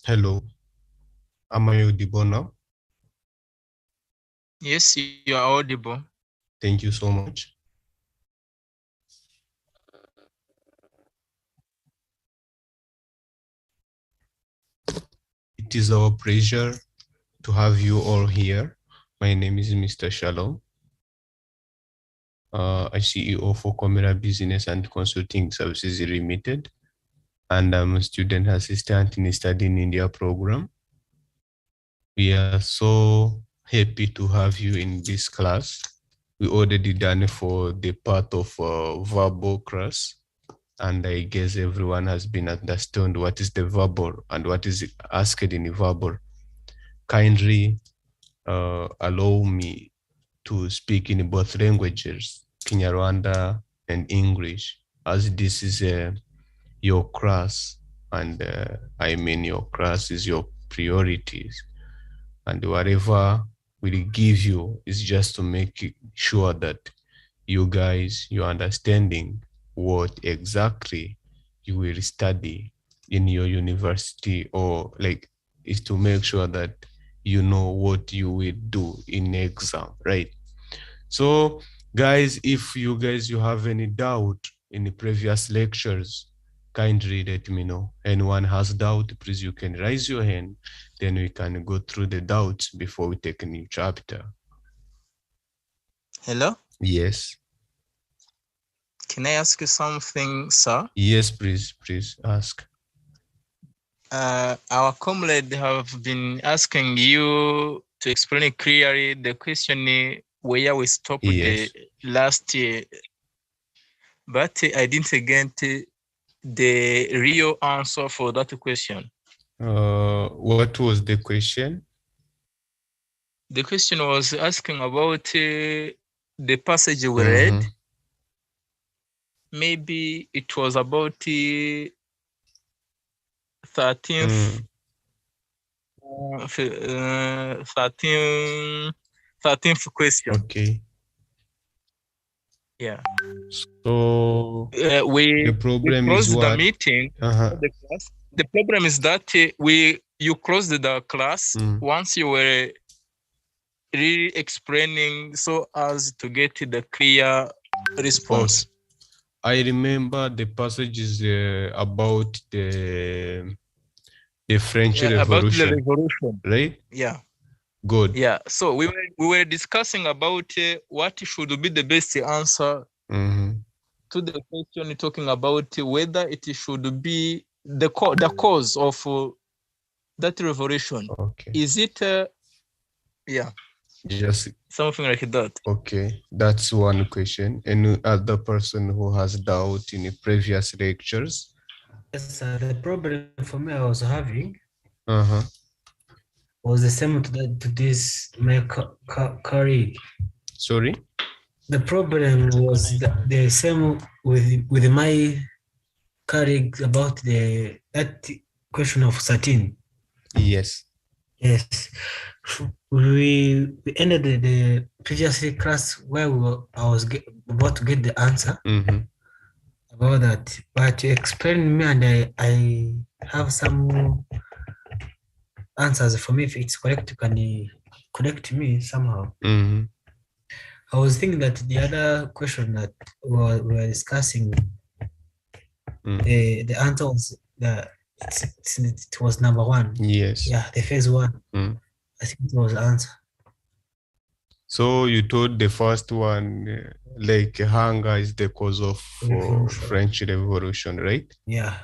Hello, am I audible now? Yes, you are audible. Thank you so much. It is our pleasure to have you all here. My name is Mr. Shalom, a CEO for Comera Business and Consulting Services Limited, and I'm a student assistant in the Study in India program. We are so happy to have you in this class. We already done for the part of verbal class, and I guess everyone has been understood what is the verbal and what is asked in the verbal. Kindly allow me to speak in both languages, Kinyarwanda and English, as this is your class, and I mean your class is your priorities, and whatever will give you is just to make sure that you guys, you're understanding what exactly you will study in your university, or like is to make sure that you know what you will do in exam, right? So guys, if you guys you have any doubt in the previous lectures, kindly let me know. Anyone has doubt, please you can raise your hand, then we can go through the doubts before we take a new chapter. Hello? Yes. Can I ask you something, sir? Yes, please ask. Our comrade have been asking you to explain clearly the question where we stopped Yes. the last year, but I didn't get the real answer for that question. What was the question? The question was asking about the passage we read. Maybe it was about 13th 13th question. Okay. Yeah. So we the problem is closed the what? meeting. The class. The problem is that you closed the class once you were really explaining so as to get the clear response. Okay. I remember the passage is about the French Revolution. About the revolution, right? Yeah. Good. Yeah. So we were discussing about what should be the best answer to the question, talking about whether it should be the cause of that revolution. Okay. Is it yeah, just something like that? Okay, that's one question. Any other person who has doubt in the previous lectures? Yes, the problem for me I was having Uh-huh. was the same to this my colleague. Sorry? The problem was the same with my colleague about that question of 13. Yes. Yes. We ended the previous class where I was about to get the answer about that. But you explained me, and I have some answers for me. If it's correct, you can connect me somehow. I was thinking that the other question that we were discussing, the answer was it was number one. Yes. Yeah, the phase one. I think it was the answer. So you told the first one, like hunger is the cause of French Revolution, right? Yeah.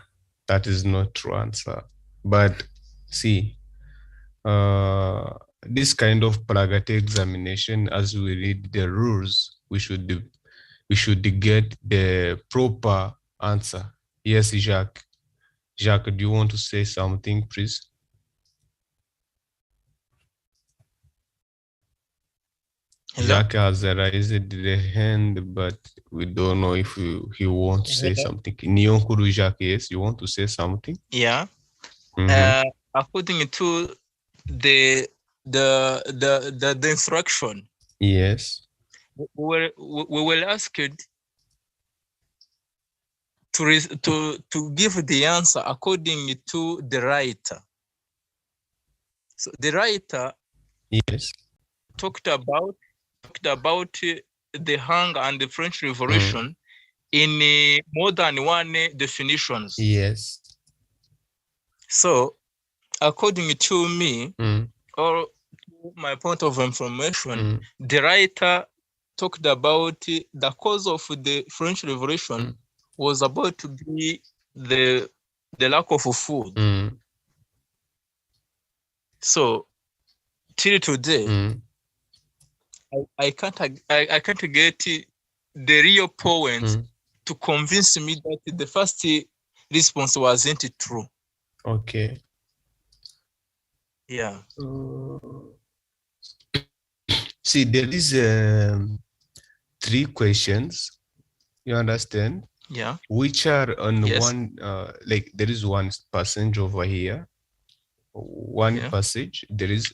That is not true answer. But see, this kind of Pragati examination, as we read the rules, we should get the proper answer. Yes, Jacques. Jacques, do you want to say something, please? Hello? Jacques has raised the hand, but we don't know if he wants to say something. Nyonkuru Jacques, yes, you want to say something? Yeah. According to the instruction. Yes. We were asked to give the answer according to the writer. So the writer yes talked about the hunger and the French Revolution in more than one definitions. Yes. So, according to me, or to my point of information, the writer talked about the cause of the French Revolution was about to be the lack of food. So, till today, I can't get the real points to convince me that the first response wasn't true. Okay. Yeah. See, there is 3 questions. You understand? Yeah. Which are on Yes. one, like there is one passage over here, one passage. There is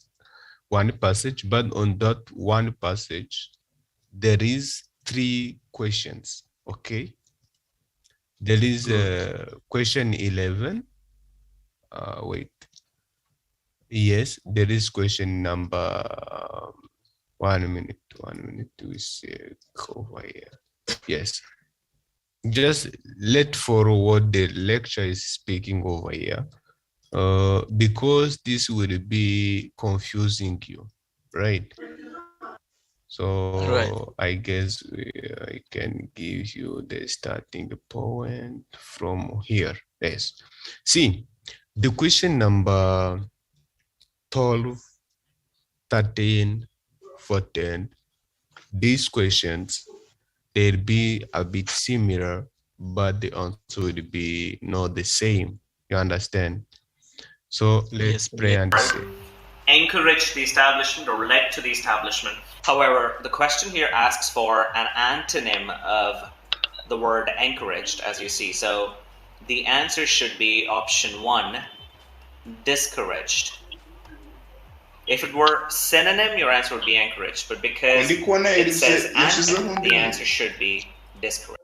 one passage, but on that one passage, there is 3 questions. Okay. There is question 11. Wait. Yes, there is question number 1 minute. We see over here. Yes. Just let follow what the lecture is speaking over here, because this will be confusing you, right? So I guess I can give you the starting point from here. Yes. See, the question number 12, 13, 14, these questions, they'll be a bit similar, but the answer will be not the same. You understand? So let's pray and see. Encouraged the establishment or led to the establishment. However, the question here asks for an antonym of the word encouraged, as you see. So the answer should be option 1, discouraged. If it were synonym, your answer would be encouraged, but because it says antonym, the answer should be discouraged.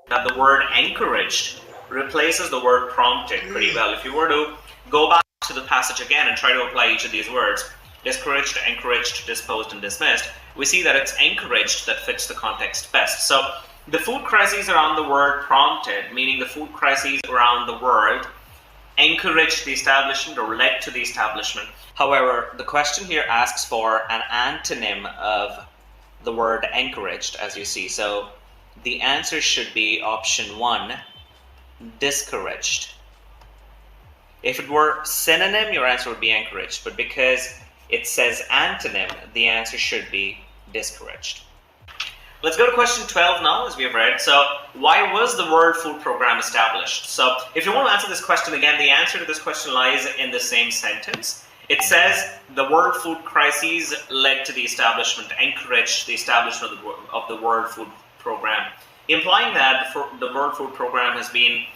Now the word encouraged replaces the word prompted pretty well. If you were to go back to the passage again and try to apply each of these words, discouraged, encouraged, disposed, and dismissed, we see that it's encouraged that fits the context best. So the food crises around the word prompted, meaning the food crises around the world, encouraged the establishment or led to the establishment. However, the question here asks for an antonym of the word encouraged, as you see. So the answer should be option 1, discouraged. If it were synonym, your answer would be encouraged, but because it says antonym, the answer should be discouraged. Let's go to question 12 now, as we have read. So, why was the World Food Program established? So, if you want to answer this question again, the answer to this question lies in the same sentence. It says the world food crises led to the establishment, encouraged the establishment of the World Food Program, implying that the World Food Program has been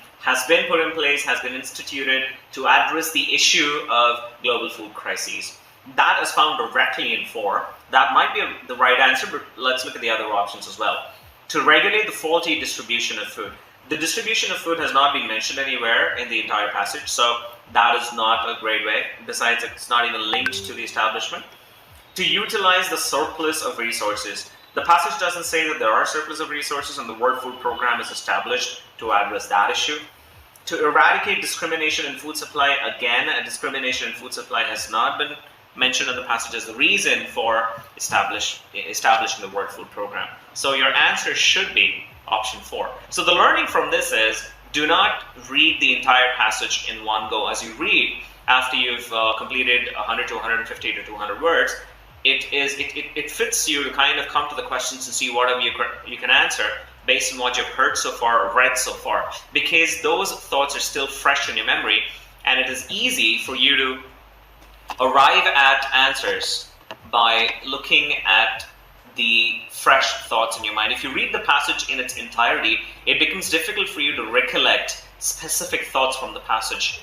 put in place, has been instituted to address the issue of global food crises. That is found directly in 4. That might be the right answer, but let's look at the other options as well. To regulate the faulty distribution of food. The distribution of food has not been mentioned anywhere in the entire passage, so that is not a great way. Besides, it's not even linked to the establishment. To utilize the surplus of resources. The passage doesn't say that there are surplus of resources and the World Food Program is established to address that issue. To eradicate discrimination in food supply. Again, a discrimination in food supply has not been mentioned in the passage as the reason for establishing the World Food Program. So your answer should be option 4. So the learning from this is, do not read the entire passage in one go. As you read, after you've completed 100 to 150 to 200 words, it fits you to kind of come to the questions and see whatever you can answer based on what you've heard so far or read so far, because those thoughts are still fresh in your memory, and it is easy for you to arrive at answers by looking at the fresh thoughts in your mind. If you read the passage in its entirety, it becomes difficult for you to recollect specific thoughts from the passage,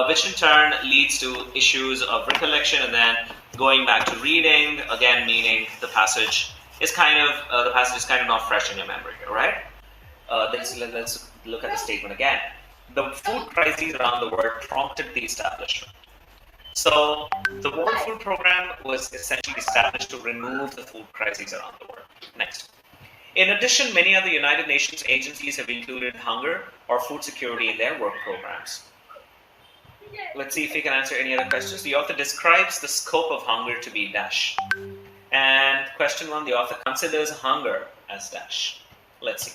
which in turn leads to issues of recollection and then going back to reading, again meaning the passage is kind of not fresh in your memory, all right? Let's look at the statement again. The food crises around the world prompted the establishment. So the World Food Program was essentially established to remove the food crises around the world. Next. In addition, many other United Nations agencies have included hunger or food security in their work programs. Let's see if we can answer any other questions. The author describes the scope of hunger to be dash. And question 1, the author considers hunger as dash. Let's see.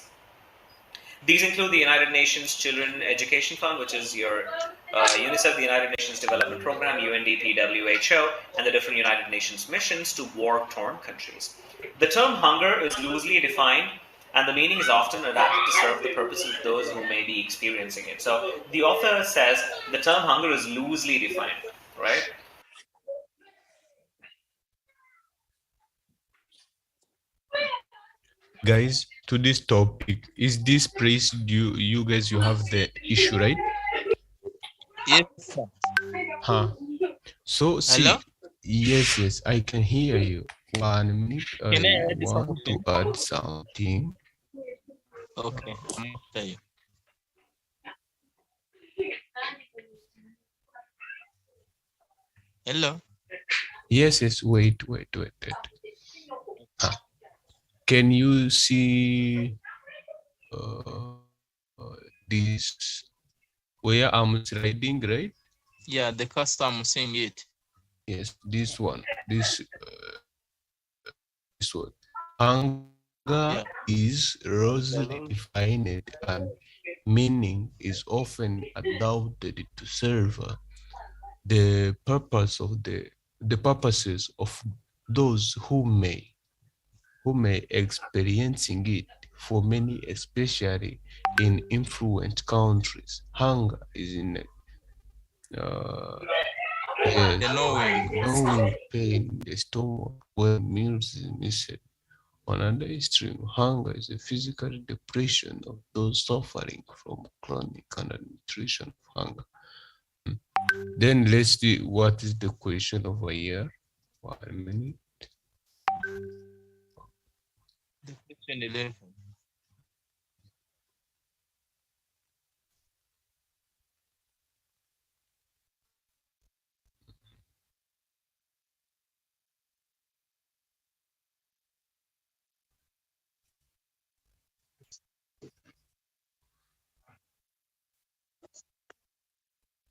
These include the United Nations Children Education Fund, which is your UNICEF, the United Nations Development Program, UNDP, WHO, and the different United Nations missions to war-torn countries. The term hunger is loosely defined, and the meaning is often adapted to serve the purposes of those who may be experiencing it. So the author says the term hunger is loosely defined, right? Guys, to this topic, is this place you guys, you have the issue, right? Yes, sir. Huh. So see, Hello? yes, I can hear you. 1 minute, Can I add want to something? add something. Okay, I'm after you. Hello? Yes, wait. Can you see this where I'm sliding, right? Yeah, the custom saying it. Yes, this one. This one. Hunger is loosely defined, and meaning is often adopted to serve the purposes of those who may experiencing it. For many, especially in influent countries, hunger is in knowing pain in the stomach when meals is missed. On another extreme, hunger is a physical depression of those suffering from chronic undernutrition of hunger. Then let's see what is the question over here. 1 minute. The question 11.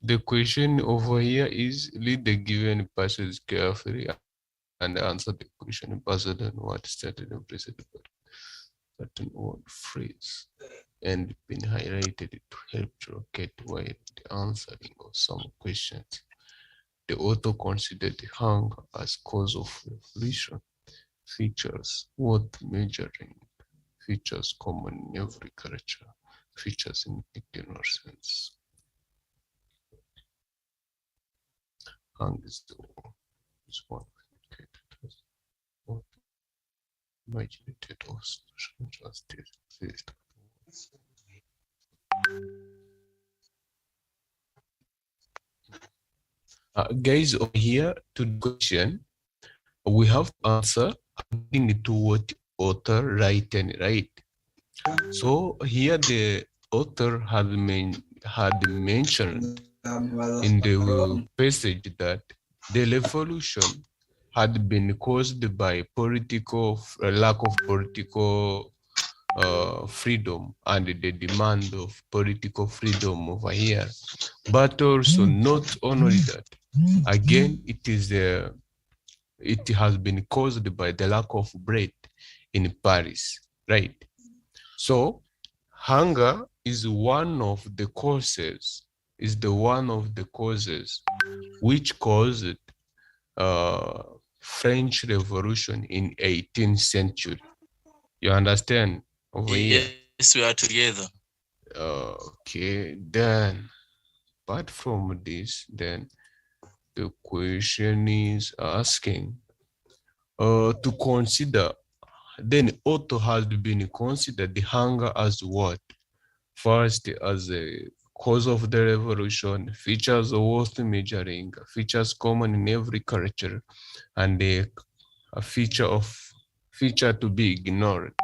The question over here is read the given passage carefully and answer the question based on what stated in preceded certain word phrase and been highlighted to help to locate while the answering of some questions. The author considered hunger as cause of revolution, features worth measuring, features common in every culture, features in ignorance. Hunger is one imaginated or social justice exist. Guys, over here to the question, we have to answer according to what author written, right? So here the author had mentioned in the passage that the revolution had been caused by lack of political freedom and the demand of political freedom over here, but also not only that. Again, it has been caused by the lack of bread in Paris, right? So hunger is one of the causes. Which caused French Revolution in 18th century. You understand over here? Yes, we are together. Okay, then apart from this, then the question is asking to consider, then author has been considered the hunger as what? First, as a cause of the revolution, features worth measuring, features common in every culture, and a feature to be ignored.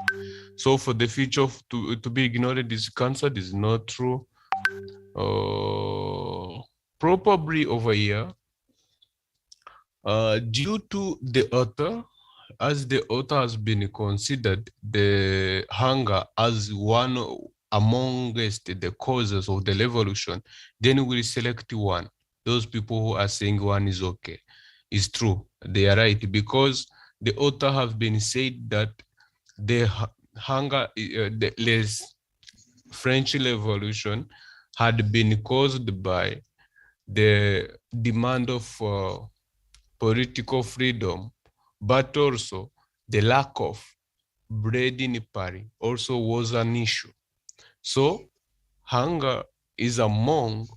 So for the feature to be ignored, this concept is not true. Probably over here, Due to the author, as the author has been considered the hunger as one amongst the causes of the revolution, then we'll select one. Those people who are saying one is okay, is true. They are right, because the author have been said that the hunger, the French Revolution had been caused by the demand of political freedom, but also the lack of bread in Paris also was an issue. So hunger is among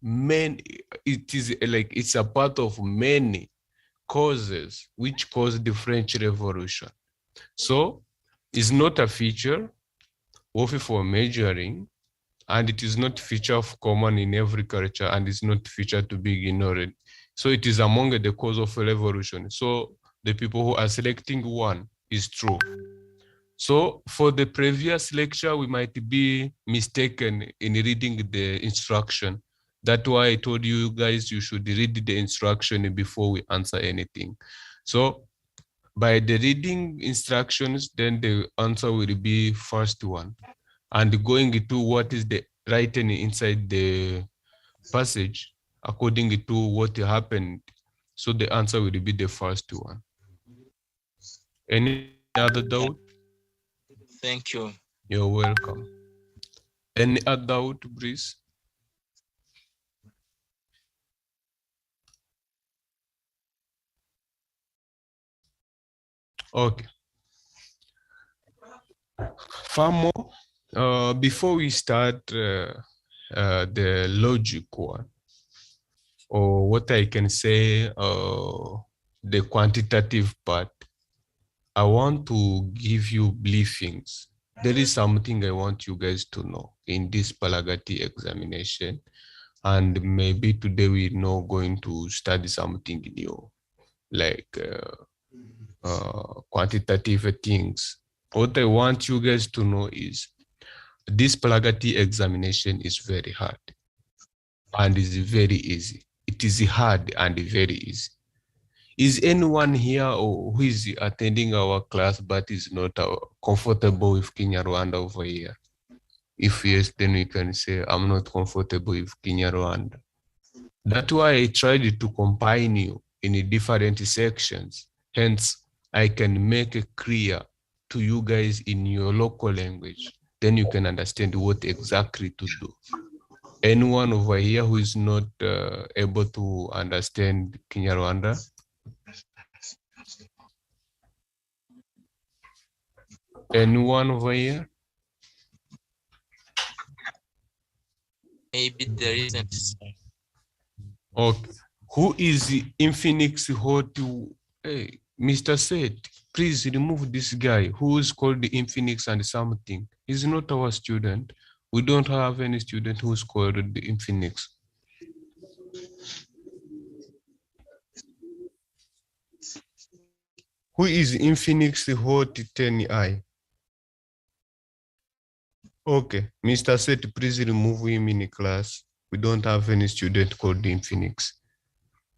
many, it is like it's a part of many causes which caused the French Revolution. So it's not a feature worthy for measuring, and it is not feature of common in every culture, and it's not feature to be ignored. So it is among the cause of a revolution. So the people who are selecting one is true. So for the previous lecture, we might be mistaken in reading the instruction. That's why I told you guys you should read the instruction before we answer anything. So by the reading instructions, then the answer will be first one. And going to what is the written inside the passage according to what happened. So the answer will be the first one. Any other doubt? Thank you. You're welcome. Any other doubt, please? Okay. Far more, before we start the logic one, or what I can say, the quantitative part, I want to give you briefings. There is something I want you guys to know in this Pragati examination, and maybe today we're not going to study something new, like quantitative things. What I want you guys to know is this Pragati examination is very hard and is very easy. It is hard and very easy. Is anyone here who is attending our class but is not comfortable with Kinyarwanda over here? If yes, then we can say, I'm not comfortable with Kinyarwanda. That's why I tried to combine you in different sections. Hence, I can make it clear to you guys in your local language. Then you can understand what exactly to do. Anyone over here who is not able to understand Kinyarwanda? Anyone over here? Maybe there isn't. Okay. Who is in Phoenix Hot? Hey, Mr. Seth, please remove this guy who is called in Phoenix and something. He's not our student. We don't have any student who's called in Phoenix. Who is in Phoenix Hot 10I? Okay, Mr. Seth, please remove him in the class. We don't have any student called in Phoenix.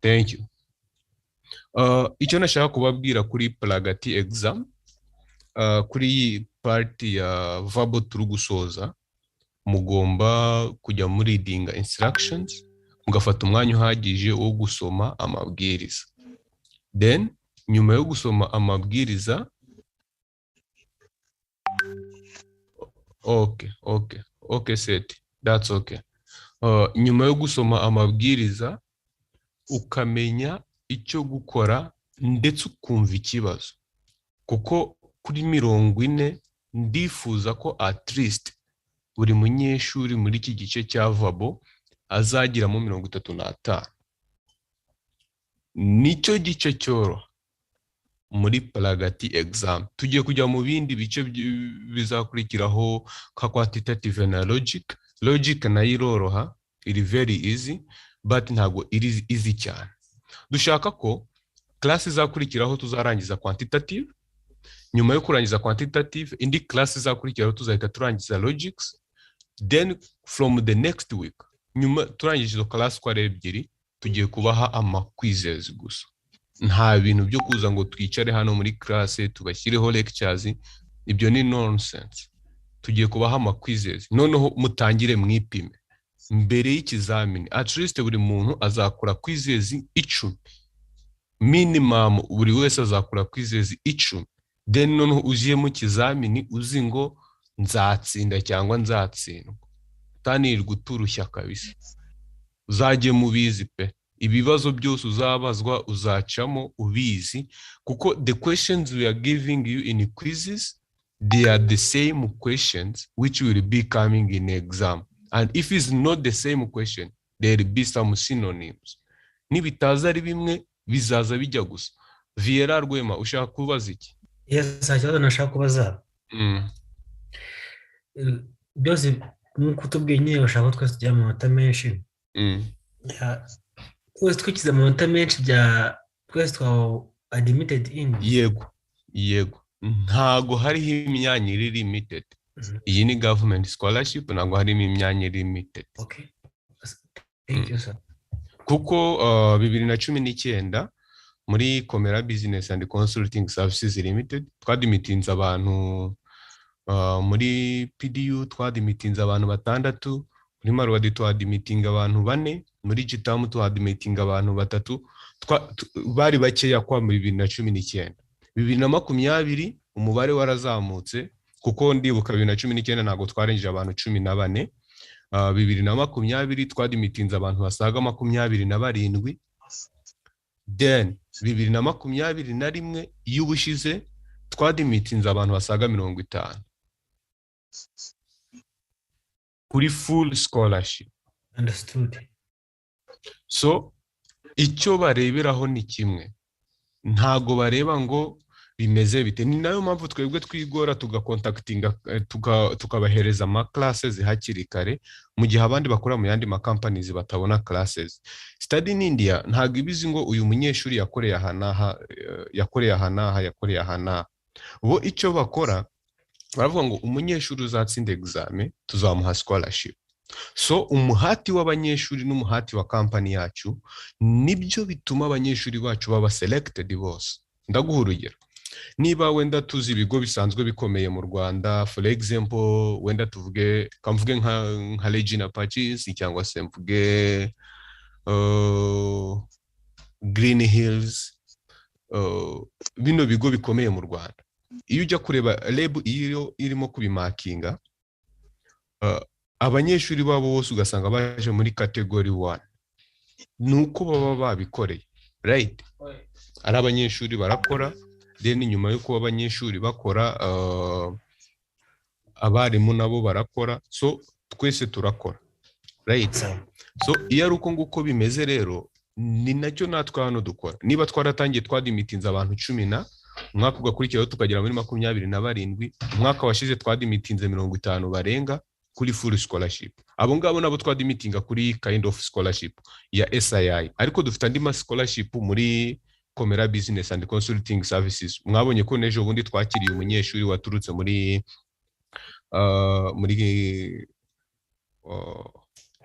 Thank you. Icyo nashaka kubabwira kuri Pragati exam, kuri party ya verbal turi gusoza, mugomba kujya muri reading instructions, mugafata umwanya uhagije wo gusoma amabwiriza. Then nyuma yo gusoma amabwiriza, okay Seth, that's okay. Nyuma yo gusoma amabwiriza ukamenya icyo gukora ndetse ukumva ikibazo, kuko kuri 40 ndifuza ko at least buri munyeshuri muri iki gice cya vabo azagiramo 35. Nicyo gice cyoro muri Pragati exam. Tugiye kujya mu bindi bice bizakurikiraho ka quantitative na logic na iroroha, iri very easy, but ntago iri easy cyane. Dushaka ko class izakurikiraho tuzarangiza quantitative, nyuma yo kurangiza quantitative indi class izakurikiraho tuzahita turangiza logics, then from the next week nyuma turangije izo class kwa ebyiri tugiye kubaha quizzes gusa. Nta bintu byo kuza ngo twicare hano muri classe tubashyireho lectures, ibyo ni nonsense. Tugiye kubaha quizzes, noneho mutangire mwipime mbere y'ikizamini. At least buri muntu azakora quizzes 10 minimum, buri wese azakora quizzes 10, then noneho ugiye mu kizamini uzi ngo nzatsinda cyangwa nzatsindwa. Tanirwa uturushya kabisa, uzajye mubizi pe. Ibibazo byose uzabazwa uzacamo ubizi, kuko the questions we are giving you in quizzes, they are the same questions which will be coming in exam. And if it's not the same question, there will be some synonyms. Nibitaza ari bimwe bizaza bijya gusa. Viera Rwema, ushaka kubaza iki? Yes, ikibazo nashaka kubaza. Byose nk'uko tubwiye nyine bashaka twese tujya mu manota menshi. Twese twikiza amanota menshi bya twese twa admitted in. Yego. Ntago hariho imyanya iri limited. Iyi ni government scholarship, ntago harimo imyanya limited. Okay. Thank you, sir. Kuko 2019 muri Komera Business and Consulting Services Limited twadimitinze abantu muri PDU twadimitinze abantu 6, muri Marwadi twadimitinga abantu 4, muri Gitamu twadimitinga abantu 3, bari bakeya kwa muri 2019. 2020 umubare warazamutse kuko ndibuka 2019 ntago twarengeje abantu 14. 2020 twadimitinze abantu basaga 27. Then 2021 y'ubushize twadimitinze abantu basaga 50 kuri full scholarship. Understood. So icyo bareberaho ni kimwe, ntago bareba ngo bimeze bite. Ni nayo mpamvu twebwe twigora tugacontactinga tukabahereza ama classes hakiri kare, mu gihe abandi bakora mu yandi ma companies batabona classes. Study in India ntago ibizi ngo uyu munyeshuri yakoreye ahanaha. Bo icyo bakora baravuga ngo umunyeshuri uzatsinda examen tuzamuha scholarship. So umuhati w'abanyeshuri n'umuhati wa company yacu nibyo bituma abanyeshuri bacu baba selected bose. Ndaguha urugero. Niba wenda tuzi ibigo bisanzwe bikomeye mu Rwanda, for example wenda tuvuge nka Regina Pacis cyangwa se mvuge Green Hills, bino bigo bikomeye mu Rwanda. Iyo ujya kureba lab iyo irimo kubimakinga, abanyeshuri babo bose ugasanga baje muri category 1. Nuko baba babikoreye, right? Ari abanyeshuri barakora, then nyuma yo kuba abanyeshuri bakora, abarimu nabo barakora, so twese turakora, right? So iyo ari uko nguko bimeze rero, ni nacyo natwe hano dukora. Niba twaratangiye twadimitinze abantu 10, umwaka ugakurikiraho tukagera muri 27, umwaka washize twadimitinze 50 barenga kuri full scholarship. Abo ngabo nabo twadimitinga kuri kind of scholarship ya SII, ariko dufite andi ma scholarship muri Komera Business and Consulting Services. Mwabonye ko nejo bundi twakiriye umunyeshuri waturutse muri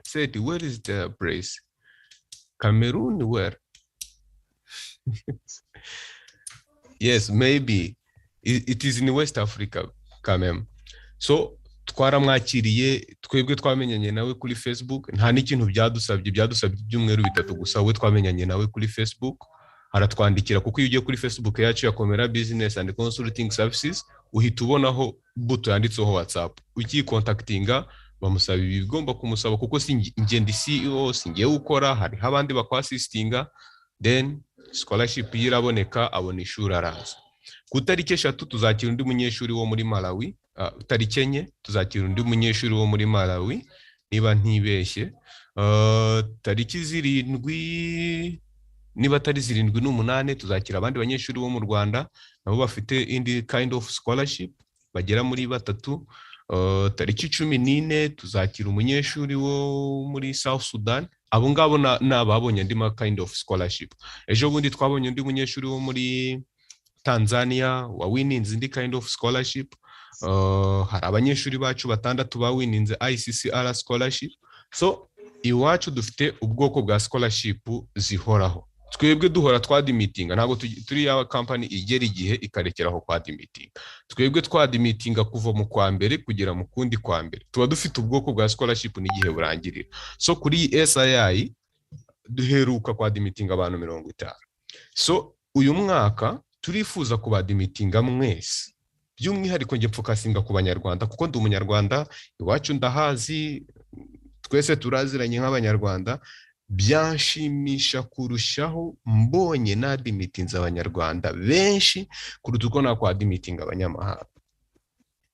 said where is the place? Cameroon, where? Yes, maybe it is in West Africa kamem. So twaramwakiriye, twebwe twamenyanye nawe kuri Facebook. Nta n'ikintu byadusabye byumweru 3 gusa. We twamenyanye nawe kuri Facebook, aratwandikira kuko iyo ugiye kuri Facebook yacu ya Komera Business and Consulting Services uhita ubonaho buto yanditseho WhatsApp. Ukikontaktinga bamusaba ibigomba kumusaba, kuko sinjye ndi CEO, sinjye ukora, hari abandi bakwasistinga, then scholarship yiraboneka, abona ishuri araza. Ku tariki 3 tuzakira undi munyeshuri wo muri Malawi, tariki 4 tuzakira undi munyeshuri wo muri Malawi niba ntibeshye, tariki 7 niba tari 7 n'8 tuzakira abandi banyeshuri bo mu Rwanda nabo bafite indi kind of scholarship bagera muri 3. Tariki 14 tuzakira umunyeshuri wo muri South Sudan. Abo ngabo nababonye andi ma kind of scholarship. Ejo bundi twabonye undi munyeshuri wo muri Tanzania wa wininze indi kind of scholarship. Hari abanyeshuri bacu 6 ba wininze ICCR scholarship. So iwacu dufite ubwoko bwa scholarship zihoraho. Twebwe duhora twadimitinga, ntabwo turi ya company igera igihe ikarekeraho kwadimitinga. Twebwe twadimitinga kuva mu kwa mbere kugera mu kundi kwa mbere. Tuba dufite ubwoko bwa scholarship n'igihe burangirira. So kuri SII duheruka kwadimitinga abantu 50. So uyu mwaka turifuza kubadimitinga mwese. By'umwihariko nge mfokasinga ku Banyarwanda kuko ndi Umunyarwanda, iwacu ndahazi, twese turaziranye nk'Abanyarwanda. Byanshimisha kurushaho mbonye nadimitinza Abanyarwanda benshi kuruta uko nakwadimitinga Abanyamahanga.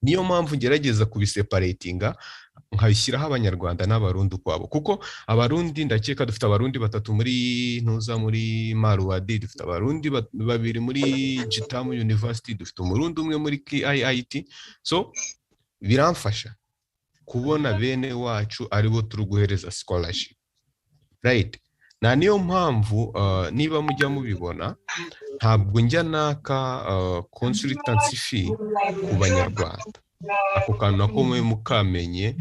Niyo mpamvu ngerageza kubiseparatinga nkabishyiraho Abanyarwanda n'Abarundi kwabo, kuko Abarundi ndakeka dufite Abarundi 3 muri ntuza muri Maruwadi, dufite Abarundi 2 muri Gitamu University, dufite Umurundi umwe muri KIIT. So biramfasha kubona bene wacu aribo turi guhereza scholarship, right? Na niyo mpamvu niba mujya mubibona ntabwo njya naka consultancy fee ku Banyarwanda. Ako kantu nako mukamenye,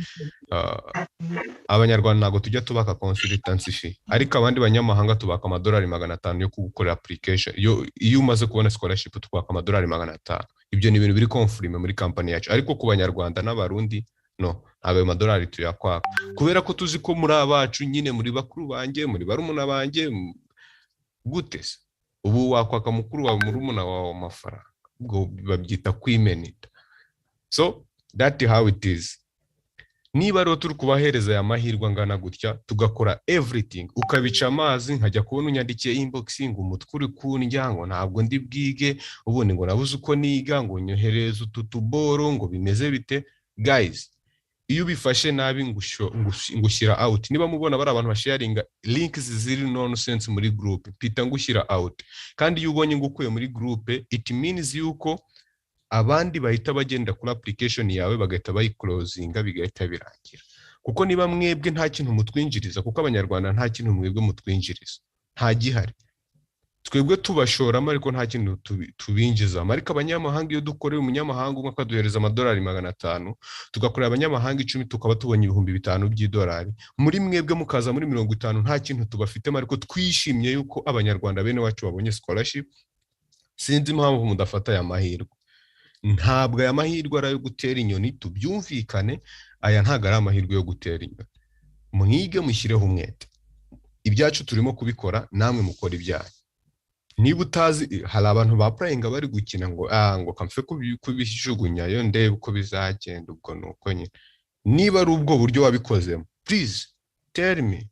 Abanyarwanda ntabwo tujya tubaka consultancy fee, ariko abandi Banyamahanga tubaka $500 yo kugukorera application. Iyo umaze kubona scholarship tubaka $500. Ibyo ni ibintu biri confirm muri company yacu, ariko ku Banyarwanda n'Abarundi no, abe $100 tuyakwaka, kubera ko tuzi ko muri abacu nyine muri bakuru banjye, muri barumuna banjye gute se ubu wakwaka mukuru wa murumuna wawe amafaranga, ubwo babyita kwimenita. So that how it is. Niba rero turi kubahereza ya mahirwe angana gutya tugakora everything, ukabica amazi nkajya kubona unyandikiye inboxing umutwe uri kundya ngo ntabwo ndi bwige, ubundi ngo nabuze uko niga, ngo nyohereze ututuboro ngo bimeze bite. Guys, iyo bifashe nabi ngushyira out. Niba mubona bari abantu basharinga links ziri nonsense muri group, pita ngushyira out. Kandi iyo ubonye ngukuye muri group, it means yuko abandi bahita bagenda kuri application yawe bagahita bayiclosinga bigahita birangira. Kuko niba mwebwe nta kintu mutwinjiriza, kuko Abanyarwanda nta kintu mwebwe mutwinjiriza, nta gihari. Twebwe tubashoramo ariko nta kintu tubinjiza. Ariko Abanyamahanga iyo dukoreye Umunyamahanga umwe akaduhereza $500, tugakorera Abanyamahanga 10 tukaba tubonye $5,000 by'idolari. Muri mwebwe mukaza muri 50 nta kintu tubafitemo, ariko twishimye yuko Abanyarwanda bene wacu babonye scholarship. Sinzi impamvu mudafata ya mahirwe. Ntabwo aya mahirwe ari ayo gutera inyoni, tubyumvikane. Aya ntabwo ari amahirwe yo gutera inyoni. Mwige mushyireho umwete. Ibyacu turimo kubikora, namwe mukora ibyanyu. Niba utazi, hari abantu baprayinga bari gukina ngo kamfe kubijugunya yo ndebe uko bizagenda, ubwo nuko nyine. Niba ari ubwo buryo wabikozemo, please tell me.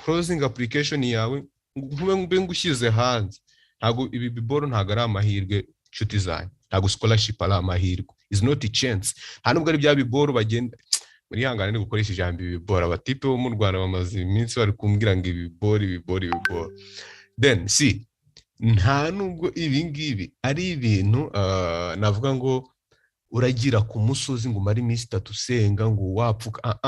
Closing application yawe nkube ngushyize hanze. Ntabwo ibi biboro ntabwo ari amahirwe nshuti zanyu. Ntabwo scholarship ari amahirwe. Is not a chance. Nta nubwo ari bya biboro bagenda muri hangane gukoresha ijambo ibiboro. Abatipe bo mu Rwanda bamaze iminsi bari kumbwira ngo ibiboro. Then see, nta nubwo ibi ngibi ari ibintu navuga ngo uragira ku musozi ngo umare iminsi 3 usenga ngo wapfuka.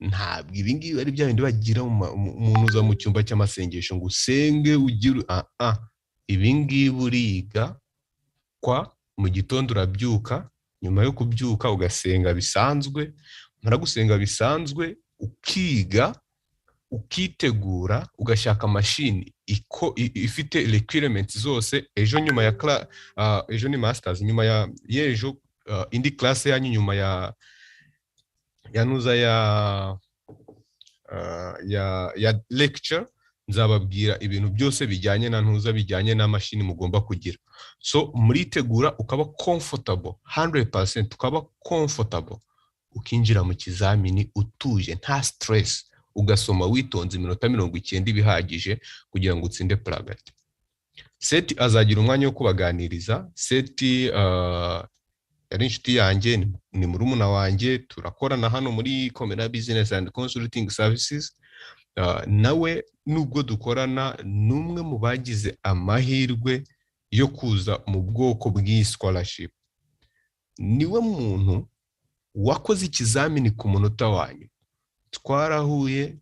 Ntabwo ibi ngibi ari bya bindi bagira umuntu uza mu cyumba cy'amasengesho ngo usenge ugira. Ibi ngibi uriga kwa mu gitondo urabyuka, nyuma yo kubyuka ugasenga bisanzwe, gusenga bisanzwe, ukiga, ukitegura, ugashaka machine ifite requirements zose. Ejo nyuma ya ejo ni masters, nyuma ya yejo indi class yanyu nyuma ya nuza ya lecture, nzababwira ibintu byose bijyanye na ntuza, bijyanye na machine mugomba kugira. So muritegura ukaba comfortable 100%, ukaba comfortable, ukinjira mu kizamini utuje nta stress, ugasoma witonze iminota 90 bihagije kugira ngo utsinde Pragati. Seti azagira umwanya wo kubaganiriza. Seti yari inshuti yanjye, ni murumuna wanjye, turakorana hano muri Comera Business and Consulting Services. Nawe nubwo dukorana, numwe mu bagize amahirwe yo kuza mu bwoko bw'i scholarship. Niwe muntu wakoze ikizamini ku munota wanyu. Twarahuye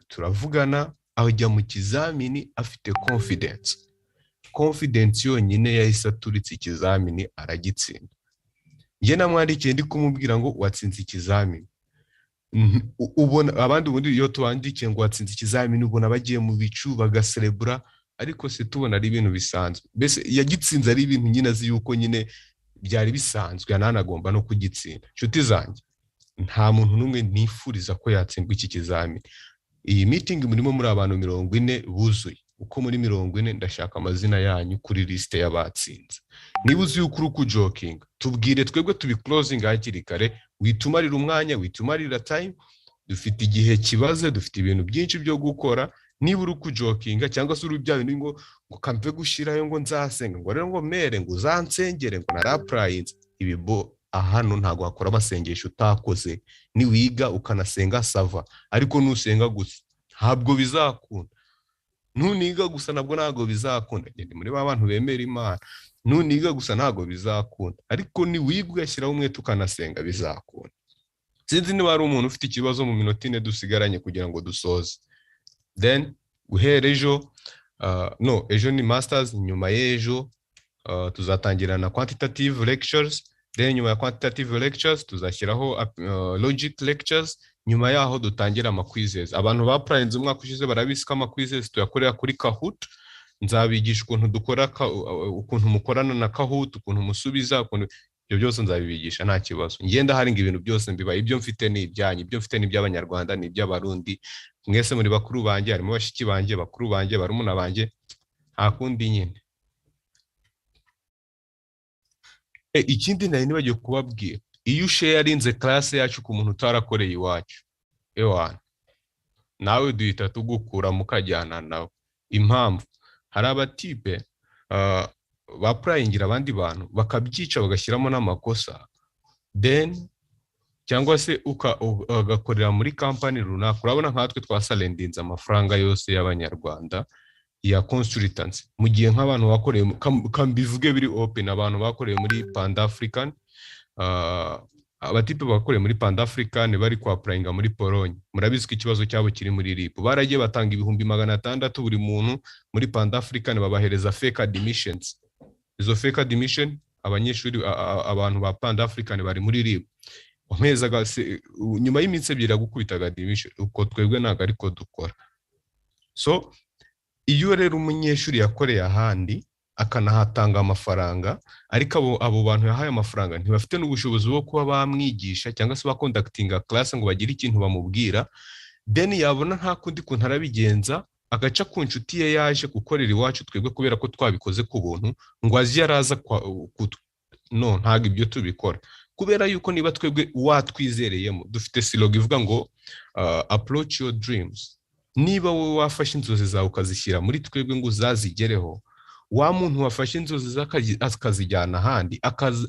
turavugana, ajya mu kizamini afite confidence yonyine yahise aturitse ikizamini aragitsinda. Njye namwandikiye ndi kumubwira ngo watsinze ikizamini. ubona abandi ubundi iyo tubandikiye ngo watsinze ikizamini ubona bagiye mu bicu bagaserebura, ariko se tubona ari ibintu bisanzwe. Mbese yagitsinze ari ibintu nyine azi yuko nyine byari bisanzwe, yananagomba no kugitsinda. Nshuti zanjye, nta muntu n'umwe nifuriza ko yatsindwa iki kizamini. Iyi meeting murimo muri abantu 40 buzuye, uko muri 40 ndashaka amazina yanyu kuri liste y'abatsinze. Niba uzi yuko uri kujokinga, tubwire twebwe tubi closing hakiri kare, witumarira umwanya, witumarira time, dufite igihe kibaze, dufite ibintu byinshi byo gukora. Niba uri kujokinga cyangwa se uri bya bintu ngo kamve gushirayo ngo nzasenga ngo rero ngo mere ngo uzansengere ngo naraprayinze, ibi bo ahano ntago hakora amasengesho utakoze. Ni wiga ukanasenga sava, ariko nusenga gusa ntabwo bizakunda. Nuniga gusa nabwo ntago bizakunda. Ngende muri abantu bemera Imana, nuniga gusa ntago bizakunda, ariko ni wiga ugashyiraho umwete ukanasenga bizakunda. Sinzi niba ari umuntu ufite ikibazo mu minota 4 dusigaranye kugira ngo dusoze. Then guhera ejo, ejo ni masters, nyuma y'ejo tuzatangira na quantitative lectures. Then nyuma ya quantitative lectures tuzashyiraho logic lectures. Nyuma yaho dutangira ama quizzes. Abantu ba prayinze umwaka ushize barabisika ama quizzes tuyakorera kuri Kahoot. Nzabigisha ukuntu dukora ukuntu mukorana na Kahoot, ukuntu musubiza, ukuntu ibyo byose nzabibigisha nta kibazo. Ngenda haringa ibintu byose mbiba, ibyo mfite ni ibyanyu, ibyo mfite ni by'Abanyarwanda, ni by'Abarundi. Mwese muri bakuru banjye, harimo bashiki banjye, bakuru banjye, barumuna banjye, nta kundi nyine. Ikindi nari nibagiye kubabwira, iyo sharinze class yacu ku muntu utarakoreye iwacu, ewana nawe duhita tugukura mukajyana nawe. Impamvu hari abatipe baprayingira abandi bantu bakabyica bagashyiramo n'amakosa, then cyangwa se ugakorera muri company runaka. Urabona nkatwe twasalendinze amafaranga yose y'Abanyarwanda ya consultancy, mu gihe nk'abantu bakoreye kambivuge biri open, abantu bakoreye muri Pan African, abatipe bakoreye muri Pan African bari kwa prayinga muri Pologne. Murabizi ko ikibazo cyabo kiri muri RIP, baragiye batanga 600 buri muntu muri Pan African, babahereza fake admissions. Izo fake admission abanyeshuri abantu ba Pan African bari muri RIP omeza nyuma y'iminsi 2 gukubita admission, uko twebwe naga ariko dukora. So iyo rero umunyeshuri yakoreye ahandi akanahatanga amafaranga, ariko abo bantu yahaye amafaranga ntibafite n'ubushobozi bwo kuba bamwigisha cyangwa se bakonductinga class ngo bagire ikintu bamubwira, then yabona nta kundi kuntu arabigenza agaca ku nshuti ye yaje gukorera iwacu twebwe kubera ko twabikoze ku buntu ngo azi yaraza no, ntago ibyo tubikora. Kubera yuko niba twebwe watwizereyemo dufite slogan ivuga ngo approach your dreams. Niba wowe wafashe inzozi zawe ukazishyira muri twebwe ngo uzazigereho, wa muntu wafashe inzozi zakazijyana ahandi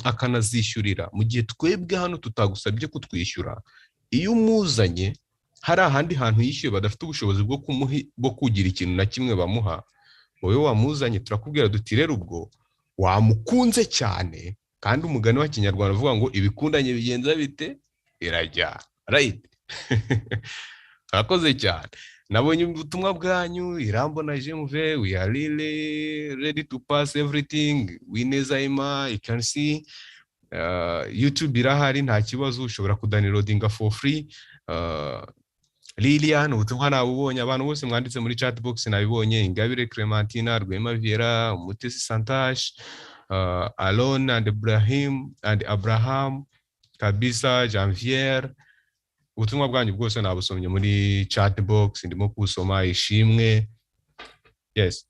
akanazishyurira mu gihe twebwe hano tutagusabye kutwishyura, iyo umuzanye hari ahandi hantu yishyuye badafite ubushobozi bwo kugira ikintu na kimwe bamuha, wowe wamuzanye turakubwira duti rero ubwo wamukunze cyane, kandi umugani wa Kinyarwanda uvuga ngo ibikundanye bigenza bite irajya, right? Akoze cyane. Nabonye ubutumwa bwanyu, Irambona Jemve, we are really ready to pass everything. Winezayima, you can see YouTube irahari, nta kibazo, ushobora kudownloadinga for free. Lilian, ubutumwa nabubonye, abantu bose mwanditse muri chat box nabibonye. Ingabire Clementina, Rwema Viera, Mutesi Santash, Alon and Abraham, Kabisa, Janvier. Ubutumwa bwanyu bwose nabusomye muri chat box, ndimo kusoma. Ishimwe, yes,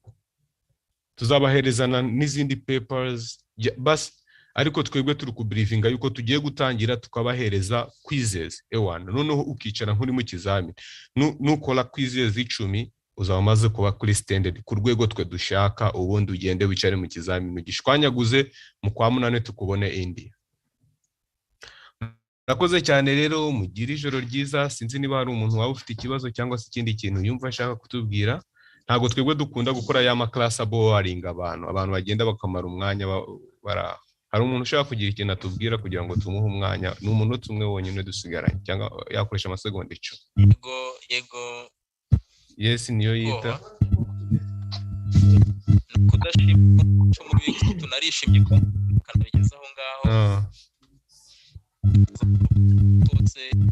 tuzabaherezana n'izindi papers bas, ariko twebwe turi ku briefinga yuko tugiye gutangira tukabahereza quizzes. Ewana noneho ukicara nkuri mu kizamini, nukora quizzes 10 uzaba maze kuba kuri standard ku rwego twe dushaka, ubundi ugende wicare mu kizamini ugishwanyaguze mu kwa 8 tukubone India. Nakoze cyane rero, mugira ijoro ryiza. Sinzi niba hari umuntu waba ufite ikibazo cyangwa se ikindi kintu yumva ashaka kutubwira. Ntago twebwe dukunda gukora ya ma class boring abantu bagenda bakamara umwanya hari umuntu ushaka kugira ikintu atubwira kugira ngo tumuhe umwanya. Ni umuntu umwe wonyine dusigaranye cyangwa yakoresha amasegonda 10. Yego yes, niyo yita kudashima cyo mu biki tunarishimye ko kanabigeza aho ngaho.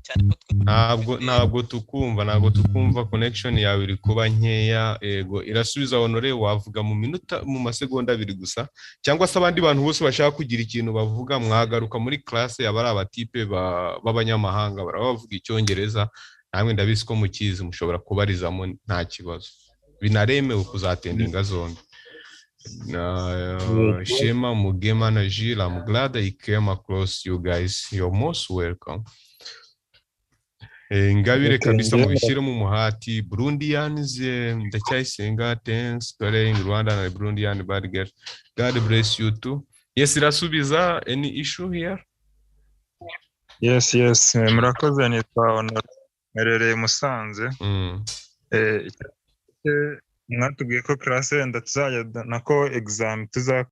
Cyane ko ntabwo tukumva connection yawe iri kuba nkeya. Ego irasubiza honore, wavuga mu masegonda abiri gusa, cyangwa se abandi bantu bose bashaka kugira ikintu bavuga mwagaruka muri classe yaba ari abatipe b'abanyamahanga baraba bavuga icyongereza, namwe ndabizi ko mukizi mushobora kubarizamo nta kibazo, binaremewe kuzatendinga zombi. Shema, Mugema na Gilles, I'm glad I came across you guys. You're most welcome. Ingabire kabisa mubishyire mu muhati. Burundians, ndacyayisenga, thanks calling Rwanda na Burundian bad girl. God bless you too. Yes, irasubiza. Any issue here? Yes, murakoze, nitwa Honore, merereye Musanze. Mwatubwiye ko class wenda tuzajya nako exam tuza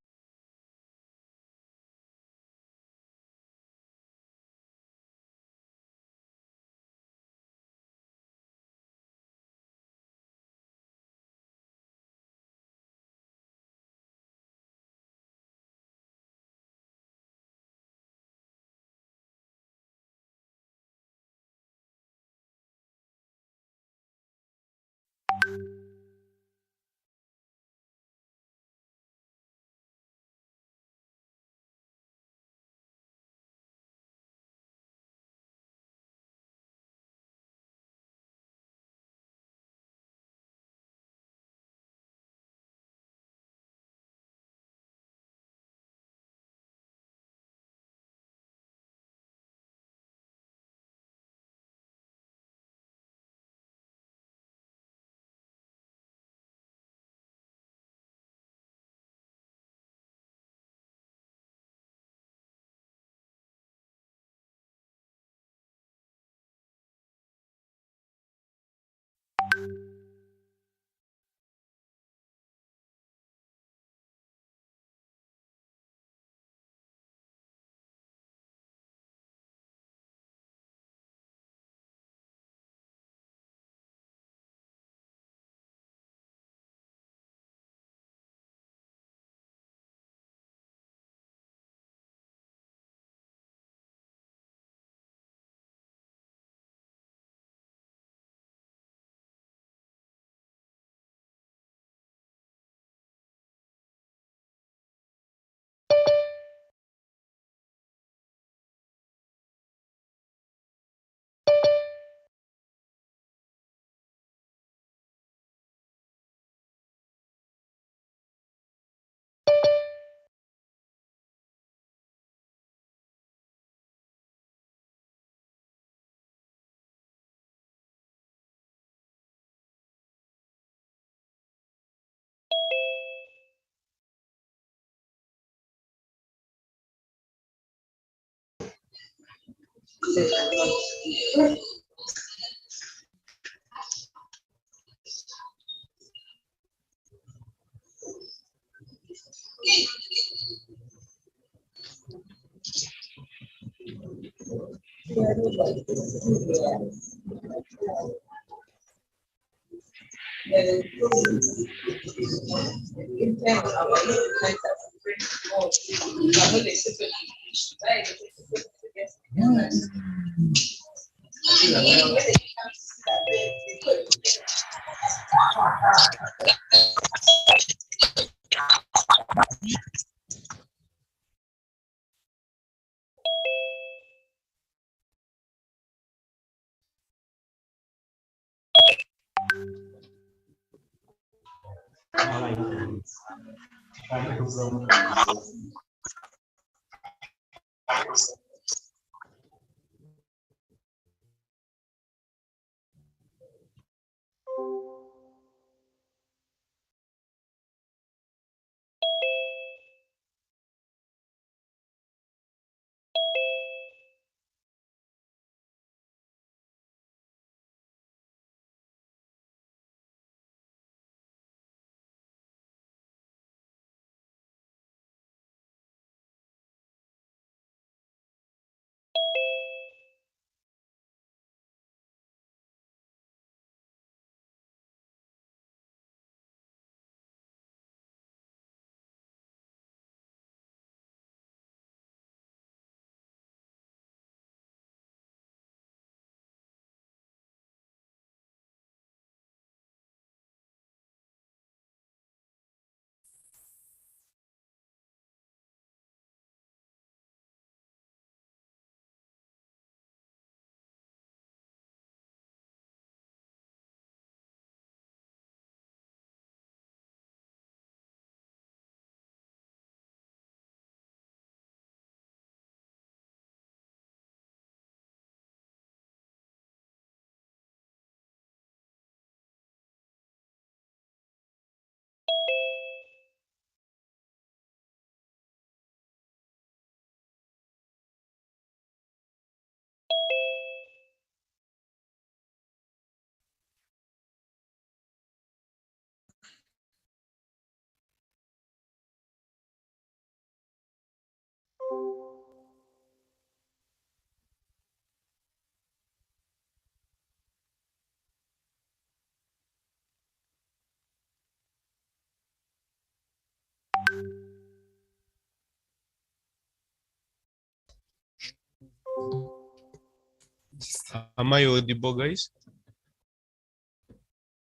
Am I audible, guys?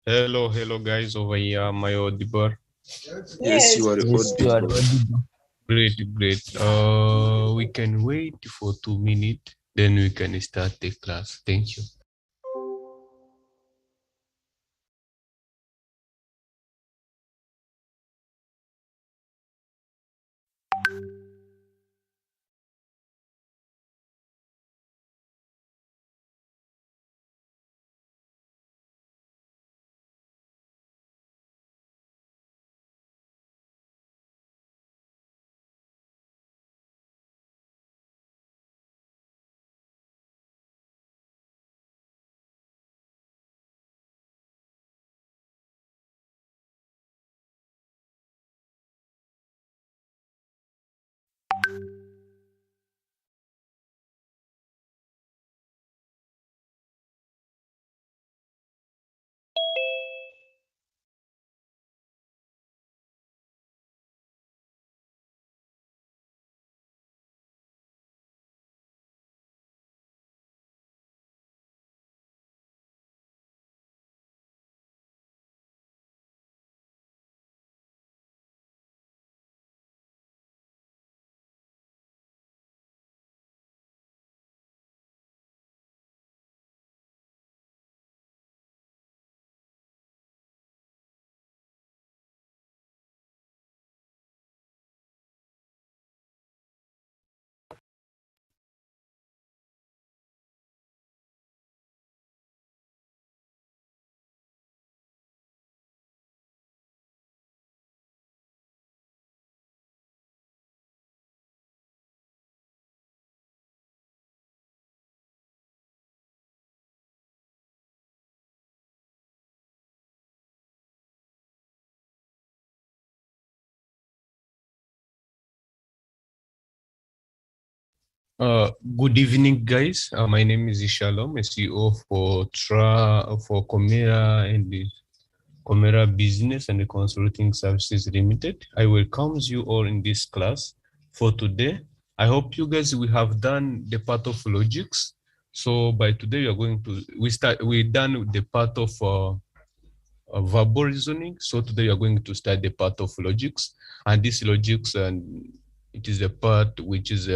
Hello, guys over here. Am I audible? Yes, you are audible. Great. We can wait for 2 minutes, then we can start the class. Thank you. Good evening, guys. My name is Shalom, CEO for Comera and the Comera Business and Consulting Services Limited. I welcome you all in this class for today. I hope you guys will have done the part of logics. So by today we are going to we're done with the part of verbal reasoning. So today we are going to start the part of logics, and this logics and it is a part which is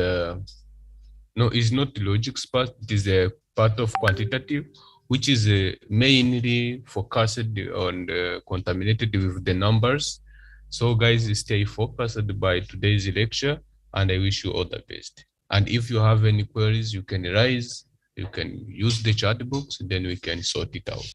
no, it's not the logics part. It is a part of quantitative, which is mainly focused on contaminated with the numbers. So guys, stay focused by today's lecture, and I wish you all the best. And if you have any queries, you can raise, you can use the chat box, then we can sort it out.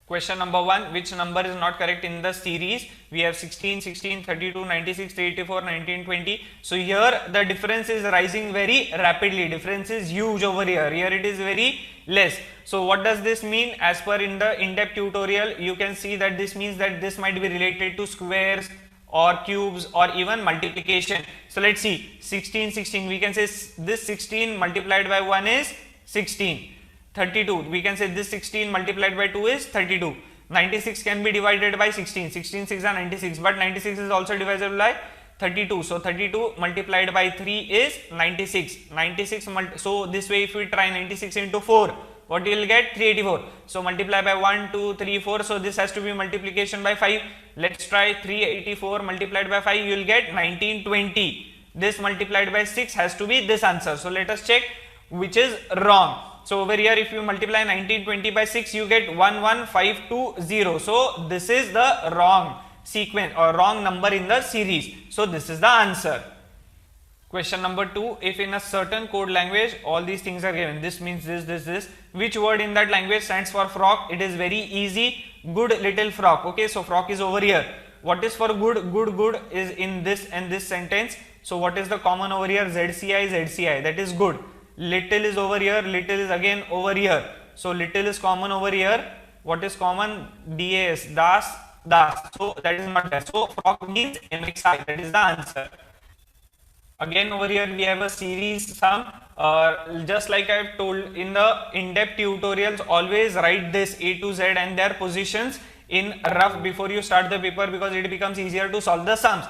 Question number 1, which number is not correct in the series? We have 16, 16, 32, 96, 84, 19, 20. So here the difference is rising very rapidly. Difference is huge over here. Here it is very less. So what does this mean? As per in the in-depth tutorial, you can see that this means that this might be related to squares or cubes or even multiplication. So let's see, 16, 16, we can say this 16 multiplied by 1 is 16. 32, we can say this 16 multiplied by 2 is 32. 96 can be divided by 16. 16 6 are 96, but 96 is also divisible by 32. So 32 multiplied by 3 is 96. 96 so this way if we try 96 into 4, what you will get? 384. So multiply by 1, 2, 3, 4. So this has to be multiplication by 5. Let's try 384 multiplied by 5. You will get 1920. This multiplied by 6 has to be this answer. So let us check which is wrong. So over here if you multiply 1920 by 6, you get 11520. So this is the wrong sequence or wrong number in the series. So this is the answer. Question number 2, if in a certain code language all these things are given, this means this, which word in that language stands for frog? It is very easy, good little frog. Okay, so frog is over here. What is for good? Good is in this and this sentence. So what is the common over here? ZCI, that is good. Little is over here, little is again over here. So little is common over here. What is common? DAS, das. So that is not there. So frog means MXI, that is the answer. Again over here we have a series sum. Just like I have told in the in-depth tutorials, always write this A to Z and their positions in rough before you start the paper, because it becomes easier to solve the sums.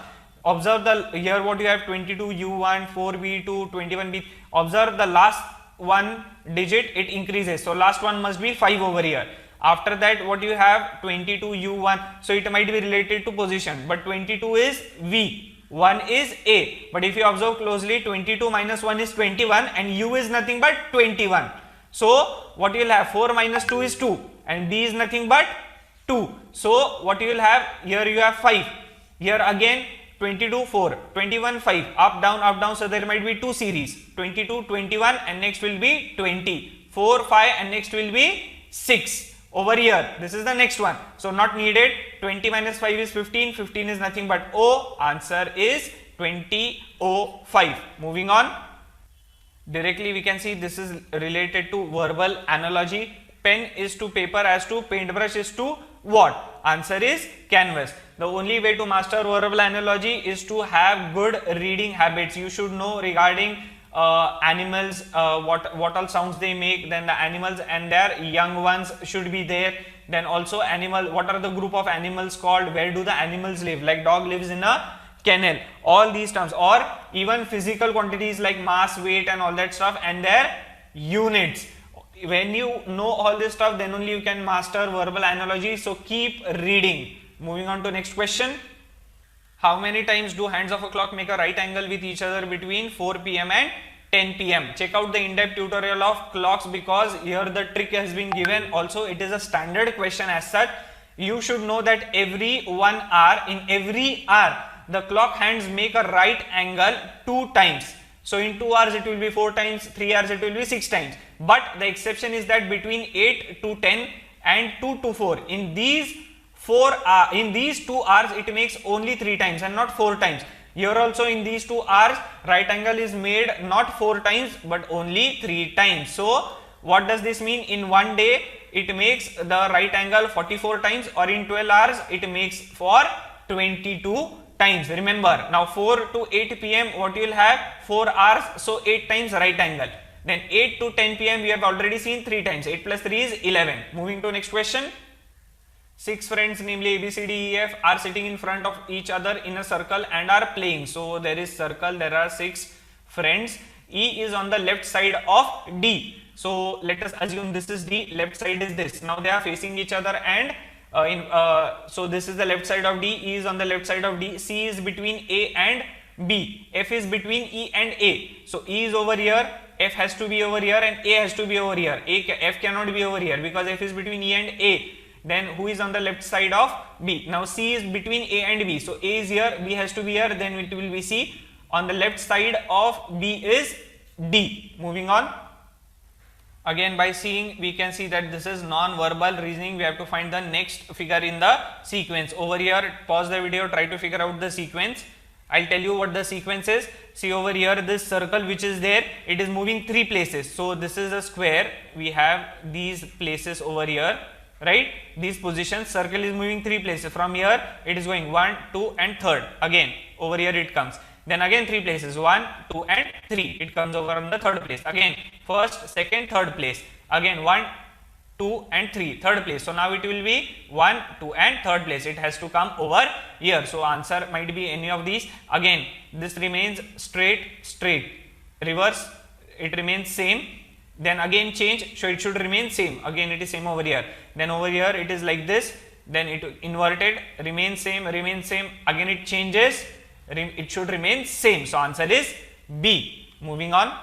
Observe the here what you have 22u1, 4b2, 21b. Observe the last one digit, it increases. So last one must be 5 over here. After that, what you have 22u1. So it might be related to position, but 22 is V, 1 is A. But if you observe closely, 22 minus 1 is 21 and U is nothing but 21. So what you will have, 4 minus 2 is 2 and B is nothing but 2. So what you will have, here you have 5. Here again 22, 4, 21, 5, up, down. So there might be two series, 22, 21 and next will be 20, 4, 5 and next will be 6. Over here, this is the next one. So not needed. 20 minus 5 is 15. 15 is nothing but O. Answer is 20O5. Moving on. Directly we can see this is related to verbal analogy. Pen is to paper as to paintbrush is to what? Answer is canvas. The only way to master verbal analogy is to have good reading habits. You should know regarding animals, what all sounds they make, then the animals and their young ones should be there. Then also animal, what are the group of animals called, where do the animals live, like dog lives in a kennel, all these terms, or even physical quantities like mass, weight and all that stuff and their units. When you know all this stuff, then only you can master verbal analogy. So keep reading. Moving on to next question. How many times do hands of a clock make a right angle with each other between 4 p.m. and 10 p.m. Check out the in-depth tutorial of clocks, because here the trick has been given. Also, it is a standard question as such. You should know that every 1 hour, in every hour, the clock hands make a right angle 2 times. So in 2 hours it will be 4 times, 3 hours it will be 6 times. But the exception is that between 8 to 10 and 2 to 4, in these 2 hours it makes only 3 times and not 4 times. Here also in these 2 hours right angle is made not 4 times but only 3 times. So what does this mean? In one day it makes the right angle 44 times, or in 12 hours it makes for 22 times. Remember, now 4 to 8 p.m. what you will have, 4 hours, so 8 times right angle. Then 8 to 10 p.m. we have already seen 3 times. 8 plus 3 is 11. Moving to next question. 6 friends, namely A, B, C, D, E, F, are sitting in front of each other in a circle and are playing. So there is circle, there are 6 friends. E is on the left side of D. So let us assume this is D, left side is this. Now they are facing each other and so this is the left side of D, E is on the left side of D, C is between A and B, F is between E and A. So E is over here, F has to be over here and A has to be over here. F cannot be over here because F is between E and A. Then who is on the left side of B? Now C is between A and B. So A is here, B has to be here, then it will be C. On the left side of B is D. Moving on. Again, by seeing, we can see that this is non-verbal reasoning. We have to find the next figure in the sequence. Over here, pause the video, try to figure out the sequence. I'll tell you what the sequence is. See over here, this circle which is there, it is moving 3 places. So this is a square. We have these places over here, right? These positions, circle is moving 3 places. From here, it is going 1, 2 and 3rd. Again, over here it comes. Then again 3 places, 1, 2 and 3. It comes over on the 3rd place. Again, 1st, 2nd, 3rd place. Again 1, 2 and 3, 3rd place. So now it will be 1, 2 and 3rd place. It has to come over here. So answer might be any of these. Again, this remains straight, straight. Reverse, it remains same. Then again change, so it should remain same. Again it is same over here. Then over here it is like this. Then it inverted, remain same, again it changes, it should remain same. So answer is B. Moving on.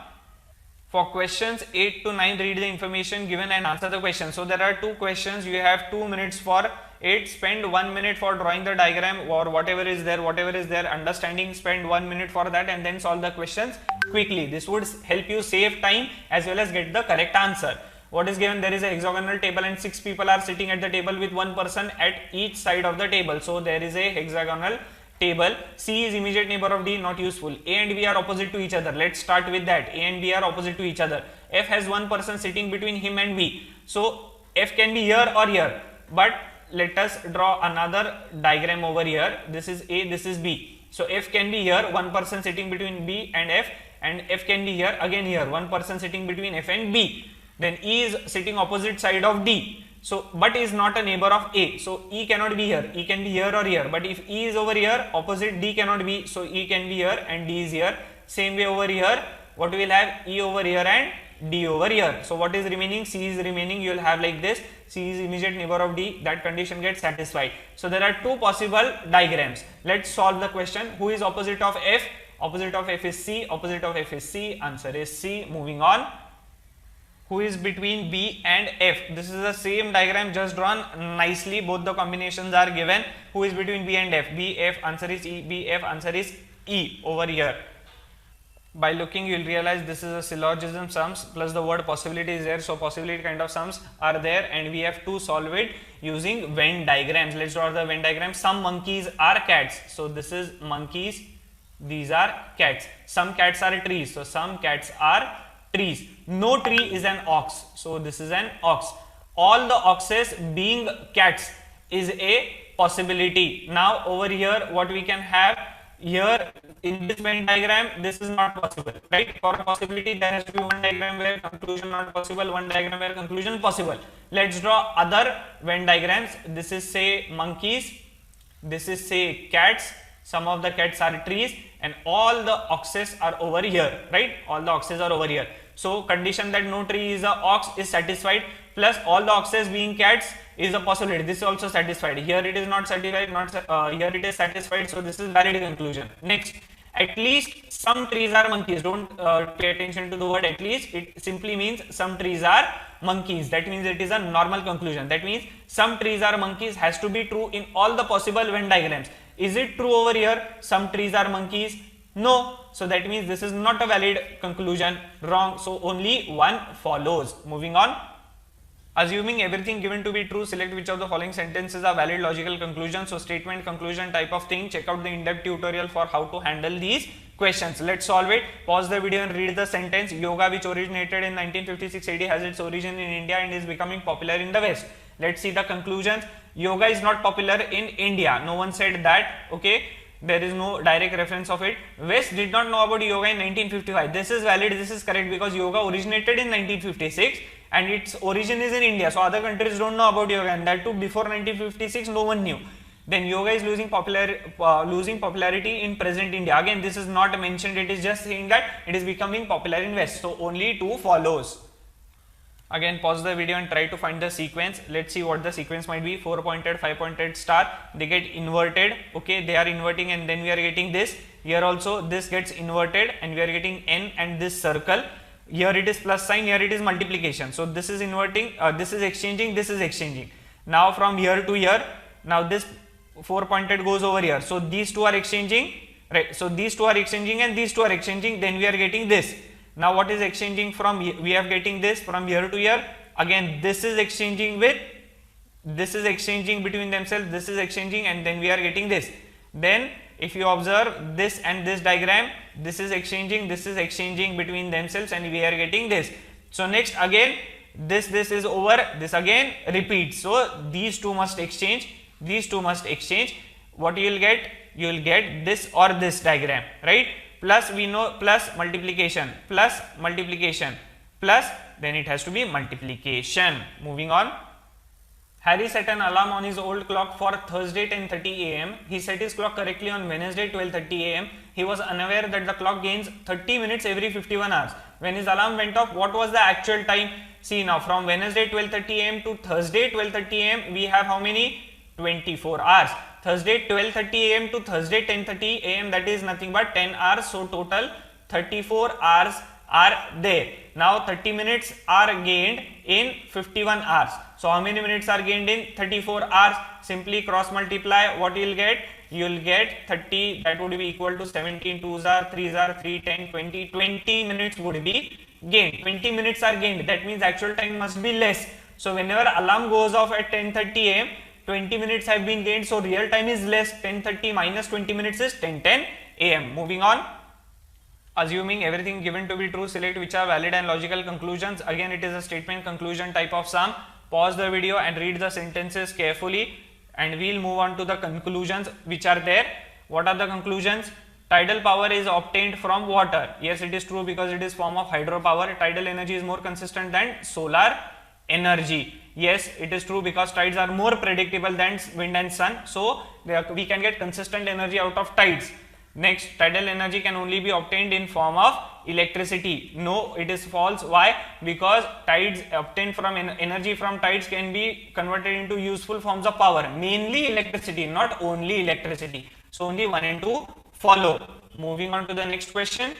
For questions 8 to 9, read the information given and answer the question. So there are 2 questions, you have 2 minutes for it. Spend 1 minute for drawing the diagram or whatever is there, understanding, spend 1 minute for that and then solve the questions quickly. This would help you save time as well as get the correct answer. What is given? There is a hexagonal table and 6 people are sitting at the table with 1 person at each side of the table. So there is a hexagonal table. C is immediate neighbor of D, not useful. A and B are opposite to each other. Let's start with that. A and B are opposite to each other. F has 1 person sitting between him and B. So F can be here or here. But let us draw another diagram over here. This is A, this is B. So F can be here, 1 person sitting between B and F can be here, again here, 1 person sitting between F and B. Then E is sitting opposite side of D. So, but is not a neighbor of A. So, E cannot be here. E can be here or here. But if E is over here, opposite D cannot be. So, E can be here and D is here. Same way over here, what we will have? E over here and D over here. So, what is remaining? C is remaining. You will have like this. C is immediate neighbor of D. That condition gets satisfied. So, there are two possible diagrams. Let's solve the question. Who is opposite of F? Opposite of F is C. Opposite of F is C. Answer is C. Moving on. Who is between B and F? This is the same diagram just drawn nicely. Both the combinations are given. Who is between B and F? B, F, answer is E. B, F, answer is E over here. By looking, you will realize this is a syllogism sums plus the word possibility is there. So, possibility kind of sums are there and we have to solve it using Venn diagrams. Let's draw the Venn diagram. Some monkeys are cats. So, this is monkeys. These are cats. Some cats are trees. So, some cats are trees. No tree is an ox. So, this is an ox. All the oxes being cats is a possibility. Now, over here, what we can have here in this Venn diagram, this is not possible, right? For a possibility, there has to be one diagram where conclusion not possible, one diagram where conclusion possible. Let's draw other Venn diagrams. This is say monkeys. This is say cats. Some of the cats are trees and all the oxes are over here, right? All the oxes are over here. So, condition that no tree is a ox is satisfied plus all the oxes being cats is a possibility. This is also satisfied. Here it is not satisfied, here it is satisfied. So, this is valid conclusion. Next, at least some trees are monkeys. Don't pay attention to the word at least. It simply means some trees are monkeys. That means it is a normal conclusion. That means some trees are monkeys has to be true in all the possible Venn diagrams. Is it true over here? Some trees are monkeys? No. So, that means this is not a valid conclusion. Wrong. So, only one follows. Moving on. Assuming everything given to be true, select which of the following sentences are valid logical conclusions. So, statement, conclusion type of thing. Check out the in-depth tutorial for how to handle these questions. Let's solve it. Pause the video and read the sentence. Yoga, which originated in 1956 AD, has its origin in India and is becoming popular in the West. Let's see the conclusions. Yoga is not popular in India. No one said that. Okay. There is no direct reference of it. West did not know about yoga in 1955. This is valid. This is correct because yoga originated in 1956 and its origin is in India. So, other countries don't know about yoga and that too before 1956 no one knew. Then yoga is losing popularity in present India. Again, this is not mentioned. It is just saying that it is becoming popular in West. So, only two follows. Again, pause the video and try to find the sequence. Let's see what the sequence might be. 4-pointed, 5-pointed star. They get inverted. Okay, they are inverting and then we are getting this. Here also this gets inverted and we are getting N and this circle. Here it is plus sign, here it is multiplication. So, this is inverting, this is exchanging, this is exchanging. Now, from here to here, now this 4-pointed goes over here. So, these two are exchanging, right? So, these two are exchanging and these two are exchanging. Then we are getting this. Now, what is exchanging from? We are getting this from here to here. Again, this is exchanging with, this is exchanging between themselves, this is exchanging and then we are getting this. Then, if you observe this and this diagram, this is exchanging between themselves and we are getting this. So, next again, this is over, this again repeats. So, these two must exchange, these two must exchange. What you will get? You will get this or this diagram, right? Plus we know plus multiplication, plus then it has to be multiplication. Moving on. Harry set an alarm on his old clock for Thursday 10:30 am. He set his clock correctly on Wednesday 12:30 am. He was unaware that the clock gains 30 minutes every 51 hours. When his alarm went off, what was the actual time? See now, from Wednesday 12:30 am to Thursday 12:30 am, we have how many? 24 hours. Thursday 12:30 am to Thursday 10:30 am, that is nothing but 10 hours. So, total 34 hours are there. Now, 30 minutes are gained in 51 hours. So, how many minutes are gained in 34 hours? Simply cross multiply. What you will get? You will get 30, that would be equal to 17 2s are 3s are 3, 10, 20, 20 minutes would be gained. 20 minutes are gained. That means actual time must be less. So, whenever alarm goes off at 10:30 am, 20 minutes have been gained. So, real time is less. 10:30 minus 20 minutes is 10:10 am. Moving on. Assuming everything given to be true, select which are valid and logical conclusions. Again, it is a statement conclusion type of sum. Pause the video and read the sentences carefully and we will move on to the conclusions which are there. What are the conclusions? Tidal power is obtained from water. Yes, it is true because it is form of hydropower. Tidal energy is more consistent than solar energy. Yes, it is true because tides are more predictable than wind and sun. So we can get consistent energy out of tides. Next, tidal energy can only be obtained in form of electricity. No, it is false. Why? Because tides obtained from energy from tides can be converted into useful forms of power, mainly electricity, not only electricity. So only 1 and 2 follow. Moving on to the next question.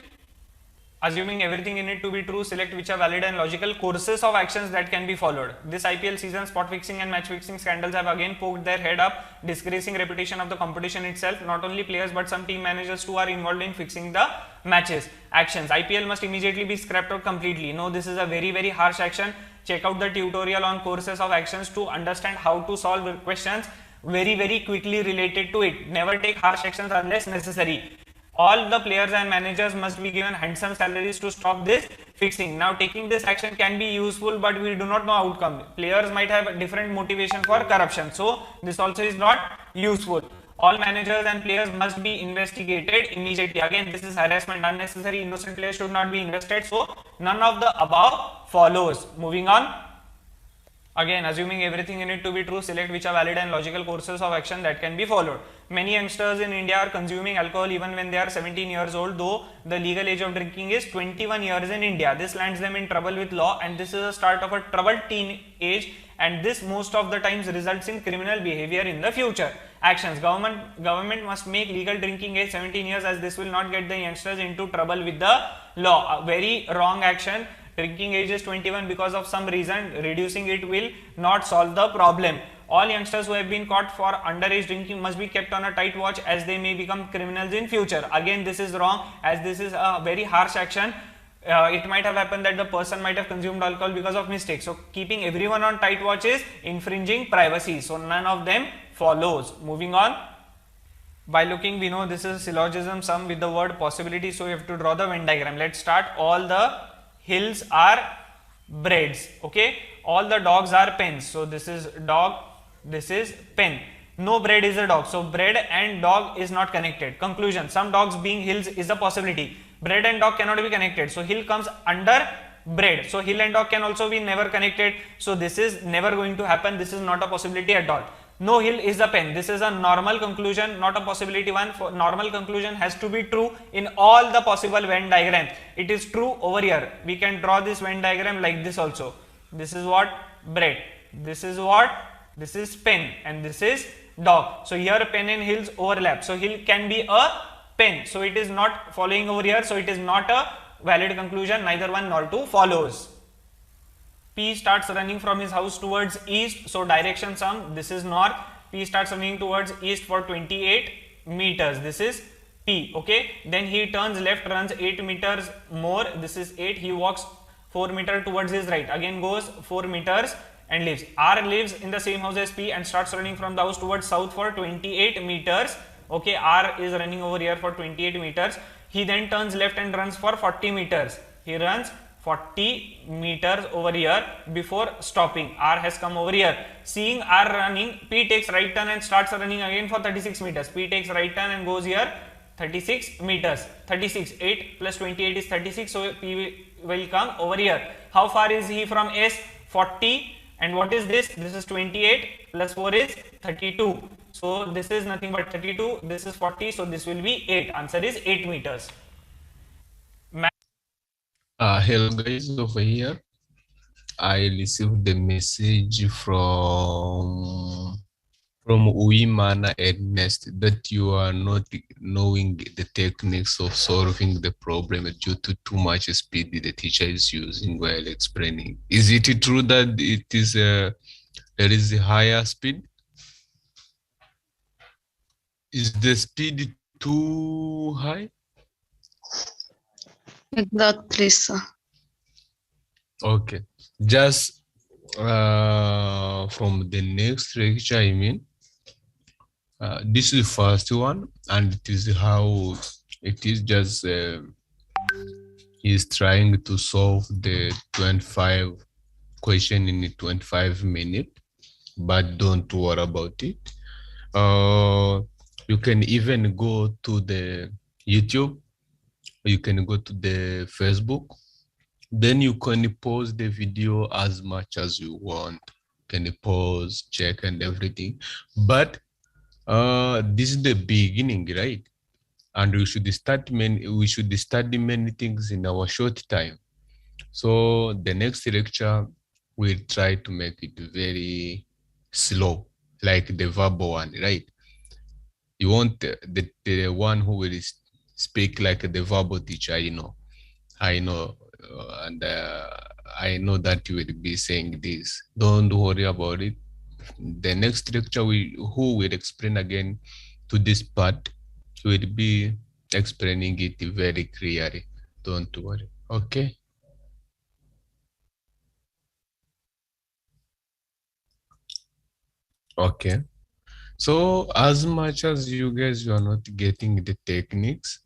Assuming everything in it to be true, select which are valid and logical courses of actions that can be followed. This IPL season, spot fixing and match fixing scandals have again poked their head up, disgracing reputation of the competition itself. Not only players but some team managers too are involved in fixing the matches. Actions. IPL must immediately be scrapped out completely. No, this is a very harsh action. Check out the tutorial on courses of actions to understand how to solve questions very quickly related to it. Never take harsh actions unless necessary. All the players and managers must be given handsome salaries to stop this fixing. Now, taking this action can be useful, but we do not know outcome. Players might have different motivation for corruption. So, this also is not useful. All managers and players must be investigated immediately. Again, this is harassment. Unnecessary innocent players should not be invested. So, none of the above follows. Moving on. Again, assuming everything in it to be true, select which are valid and logical courses of action that can be followed. Many youngsters in India are consuming alcohol even when they are 17 years old, though the legal age of drinking is 21 years in India. This lands them in trouble with law, and this is the start of a troubled teen age, and this most of the times results in criminal behavior in the future. Actions. Government must make legal drinking age 17 years, as this will not get the youngsters into trouble with the law. A very wrong action. Drinking age is 21 because of some reason. Reducing it will not solve the problem. All youngsters who have been caught for underage drinking must be kept on a tight watch, as they may become criminals in future. Again, this is wrong, as this is a very harsh action. It might have happened that the person might have consumed alcohol because of mistake. So keeping everyone on tight watch is infringing privacy. So none of them follows. Moving on. By looking, we know this is syllogism sum with the word possibility. So you have to draw the Venn diagram. Let's start. All the hills are breads. Okay. All the dogs are pens. So this is dog. This is pen. No bread is a dog. So bread and dog is not connected. Conclusion. Some dogs being hills is a possibility. Bread and dog cannot be connected. So hill comes under bread. So hill and dog can also be never connected. So this is never going to happen. This is not a possibility at all. No hill is a pen. This is a normal conclusion, not a possibility one. For normal conclusion has to be true in all the possible Venn diagram. It is true over here. We can draw this Venn diagram like this also. This is what? Bread. This is what? This is pen, and this is dog. So here pen and hills overlap. So hill can be a pen. So it is not following over here. So it is not a valid conclusion. Neither one nor two follows. P starts running from his house towards east. So direction sum. This is north. P starts running towards east for 28 meters. This is P. Okay. Then he turns left, runs 8 meters more. This is 8. He walks 4 meters towards his right. Again goes 4 meters. And lives. R lives in the same house as P and starts running from the house towards south for 28 meters. Okay, R is running over here for 28 meters. He then turns left and runs for 40 meters. He runs 40 meters over here before stopping. R has come over here. Seeing R running, P takes right turn and starts running again for 36 meters. P takes right turn and goes here 36 meters. 36, 8 plus 28 is 36. So P will come over here. How far is he from S? 40. And what is this? This is 28 plus 4 is 32. So this is nothing but 32. This is 40. So this will be 8. Answer is 8 meters. Hello guys, over here. I received the message from Uimana Ernest that you are not knowing the techniques of solving the problem due to too much speed the teacher is using while explaining. Is it true that it is there is a higher speed? Is the speed too high? Exactly, sir. Okay, just from the next lecture, I mean. This is the first one, and it is how it is just he's trying to solve the 25 question in 25 minutes, but don't worry about it. You can even go to the YouTube, you can go to the Facebook, then you can pause the video as much as you want. can pause, check, and everything. But this is the beginning, right? And we should study many things in our short time. So the next lecture, we'll try to make it very slow, like the verbal one, right? You want the one who will speak like the verbal teacher, I know, and I know that you will be saying this. Don't worry about it. The next lecture, who will explain again to this part, will be explaining it very clearly. Don't worry. Okay. Okay. So as much as you guys are not getting the techniques,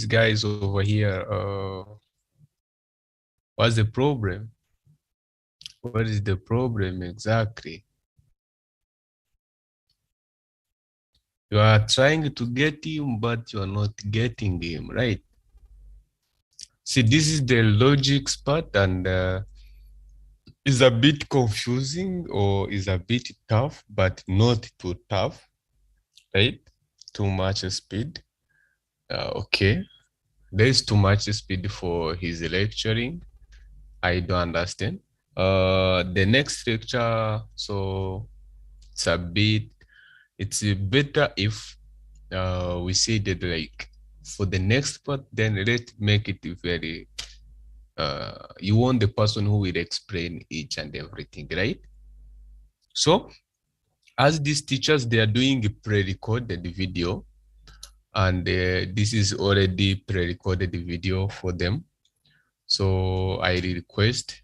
guys over here, what's the problem? What is the problem exactly? You are trying to get him, but you are not getting him, right? See, this is the logics part, and is a bit confusing or is a bit tough, but not too tough, right? Too much speed. Okay. There is too much speed for his lecturing. I don't understand. The next lecture, so it's better if we say that, like, for the next part, then let's make it very, you want the person who will explain each and everything, right? So as these teachers, they are doing a pre-recorded video, and this is already pre-recorded video for them. So I request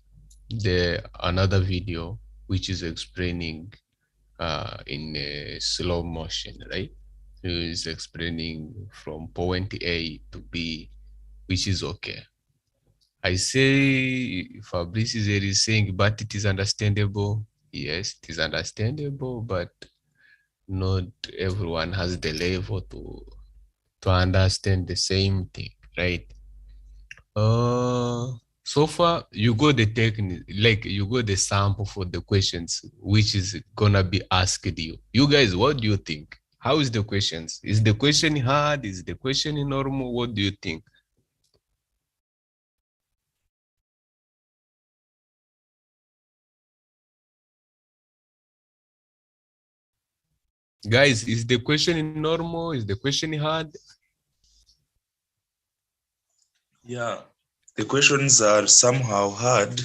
another video which is explaining in a slow motion, right? Who is explaining from point A to B, which is okay. I say Fabrice is saying, but it is understandable. Yes, it is understandable, but not everyone has the level to understand the same thing, right? So far you got the technique, like you got the sample for the questions which is gonna be asked you. You guys, what do you think? How is the questions? Is the question hard? Is the question normal? What do you think? Guys, is the question normal? Is the question hard? Yeah, the questions are somehow hard,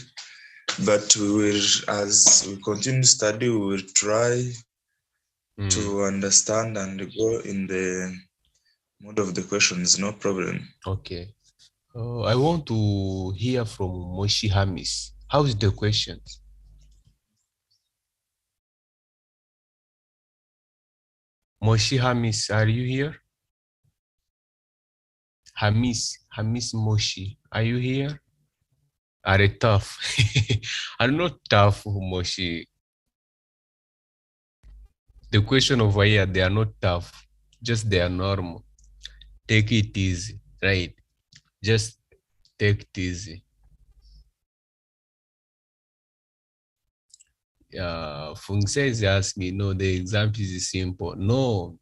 but we will, as we continue study, we will try to understand and go in the mode of the questions, no problem. Okay. I want to hear from Moshi Hamis. How is the questions? Moshi Hamis, are you here? Hamis Moshi, are you here? Are they tough? I'm not tough, Moshi. The question over here, they are not tough. Just they are normal. Take it easy, right? Just take it easy. Fung says asking, no, the example is simple. No,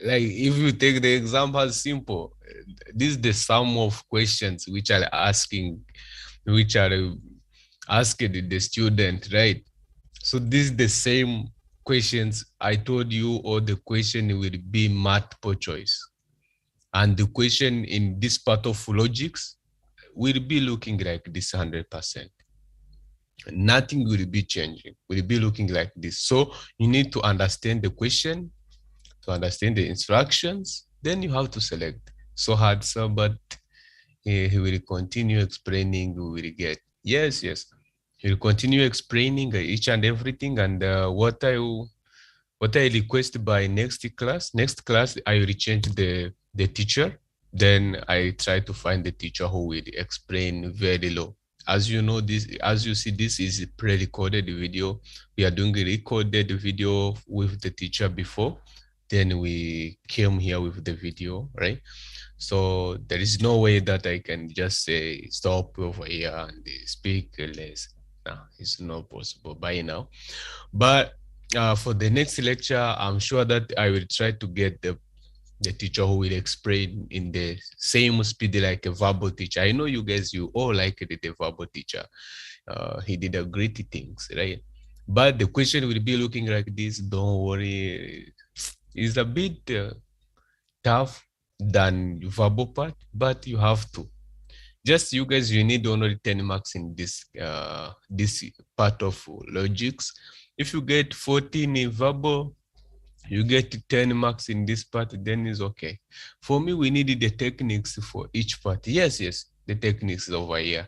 like if you take the example as simple, this is the sum of questions which are asking, which are asked the student, right? So this is the same questions I told you, or the question will be multiple choice. And the question in this part of logics will be looking like this 100%. Nothing will be changing, will be looking like this. So you need to understand the question, to understand the instructions, then you have to select. So hard, sir, but he will continue explaining, we will get. Yes. He will continue explaining each and everything. And what I what I request by next class, I will change the teacher. Then I try to find the teacher who will explain very low. As you know, as you see, this is a pre-recorded video. We are doing a recorded video with the teacher before. Then we came here with the video, right? So there is no way that I can just say stop over here and speak less. No, it's not possible by now. But for the next lecture, I'm sure that I will try to get the teacher who will explain in the same speed like a verbal teacher. I know you guys, you all like the verbal teacher. He did a great things, right? But the question will be looking like this. Don't worry. It's a bit tough than verbal part, but you have to. Just you guys, you need only 10 marks in this this part of logics. If you get 14 in verbal, you get 10 marks in this part, then it's okay. For me, we needed the techniques for each part. Yes, the techniques over here.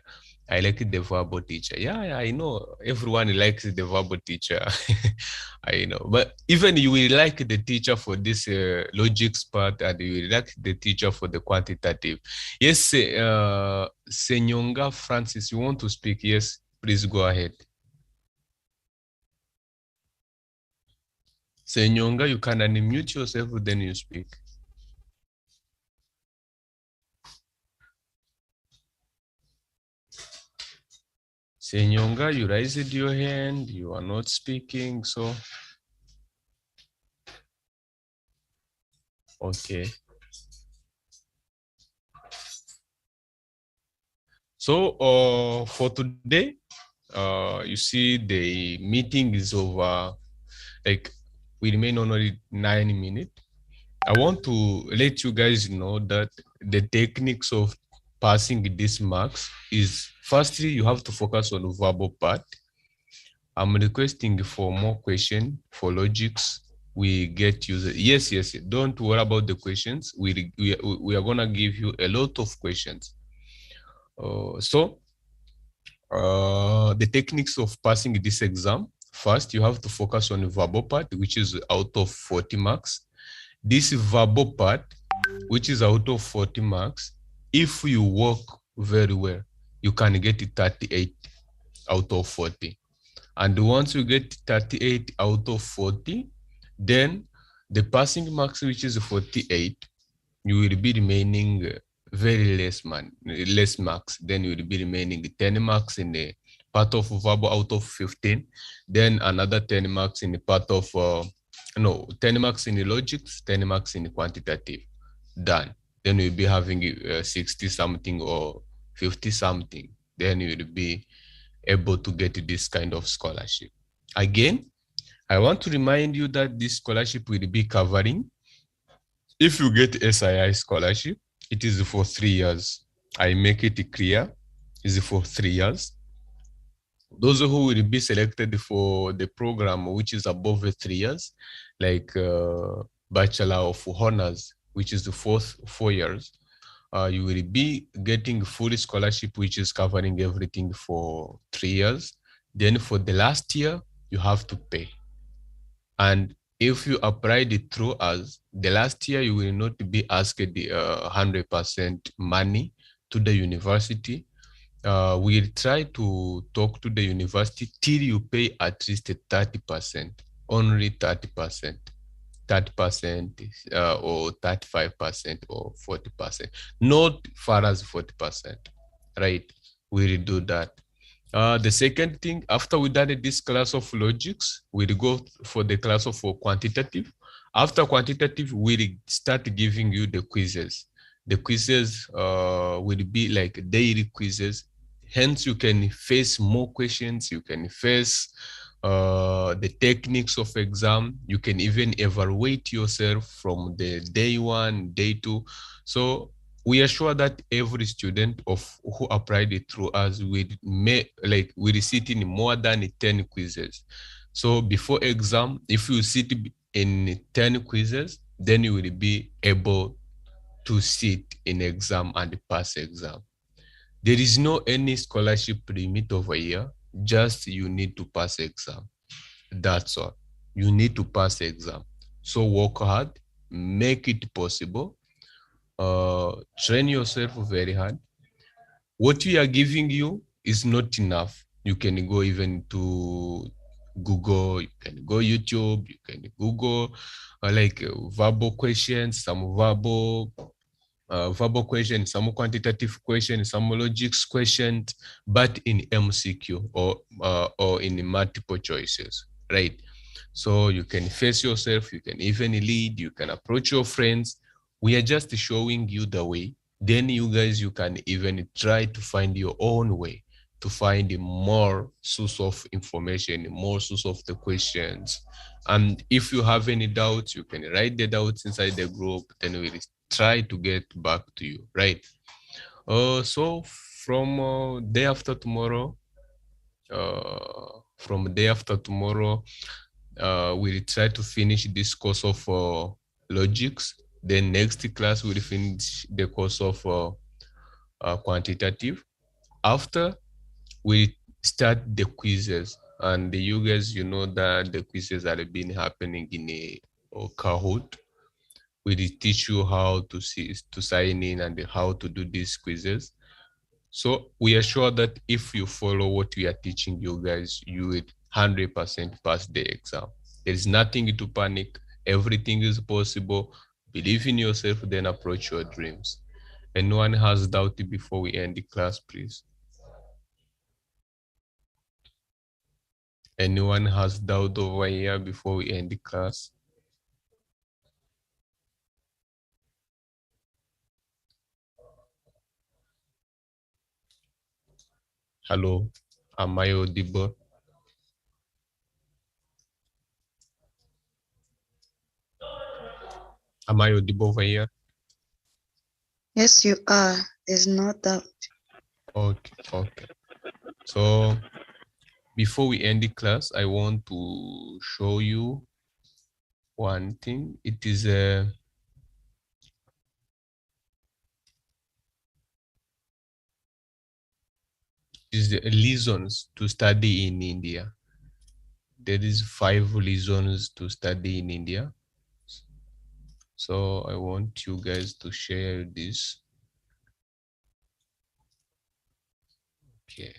I like the verbal teacher. Yeah, I know everyone likes the verbal teacher. I know, but even you will like the teacher for this logics part, and you will like the teacher for the quantitative. Yes, Senyonga Francis, you want to speak? Yes, please go ahead. Senyonga, you can unmute yourself, then you speak. Senyonga, you raised your hand, you are not speaking, so. Okay. So for today, you see the meeting is over, like we remain only 9 minutes. I want to let you guys know that the techniques of passing these marks is, firstly, you have to focus on the verbal part. I'm requesting for more questions for logics. We get users. Yes. Don't worry about the questions. We are gonna give you a lot of questions. The techniques of passing this exam. First, you have to focus on the verbal part, which is out of 40 marks. This verbal part, which is out of 40 marks, if you work very well, you can get 38 out of 40. And once you get 38 out of 40, then the passing marks, which is 48, you will be remaining very less marks. Then you will be remaining 10 marks in the part of verbal out of 15. Then another 10 marks in the part of 10 marks in the logics, 10 marks in the quantitative. Done. Then you'll be having 60 something or 50 something. Then you will be able to get this kind of scholarship. Again, I want to remind you that this scholarship will be covering, if you get SII scholarship, it is for 3 years. I make it clear, it's for 3 years. Those who will be selected for the program, which is above 3 years, like Bachelor of Honors, which is the 4 years, you will be getting full scholarship, which is covering everything for 3 years. Then for the last year, you have to pay. And if you applied it through us, the last year you will not be asked the 100% money to the university. We'll try to talk to the university till you pay at least 30%, only 30%. 30% or 35% or 40%, not far as 40%, right? We'll do that. The second thing, after we done this class of logics, we'll go for the class of quantitative. After quantitative, we'll start giving you the quizzes. The quizzes will be like daily quizzes. Hence, you can face more questions. You can face the techniques of exam. You can even evaluate yourself from the day 1, day 2. So we are sure that every student who applied it through us will sit in more than 10 quizzes. So before exam, if you sit in 10 quizzes, then you will be able to sit in exam and pass exam. There is no any scholarship limit over here. Just you need to pass exam. That's all. You need to pass the exam. So work hard, make it possible. Train yourself very hard. What we are giving you is not enough. You can go even to Google, you can go YouTube, you can Google verbal questions, some verbal questions, some quantitative questions, some logics questions, but in MCQ or in multiple choices, right? So you can face yourself, you can even lead, you can approach your friends. We are just showing you the way. Then you guys, you can even try to find your own way to find more source of information, more source of the questions. And if you have any doubts, you can write the doubts inside the group, then we'll try to get back to you, right? So from day after tomorrow, we'll try to finish this course of logics. Then next class we'll finish the course of quantitative. After, we start the quizzes, and you guys, you know that the quizzes have been happening in a Kahoot. We teach you how to sign in and how to do these quizzes. So we are sure that if you follow what we are teaching you guys, you will 100% pass the exam. There is nothing to panic. Everything is possible. Believe in yourself, then approach your dreams. Anyone has doubt before we end the class, please? Anyone has doubt over here before we end the class? Hello, am I audible? Am I audible over here? Yes, you are. There's no doubt. Okay. So before we end the class, I want to show you one thing. It is the reasons to study in India. There is 5 reasons to study in India. So I want you guys to share this. Okay.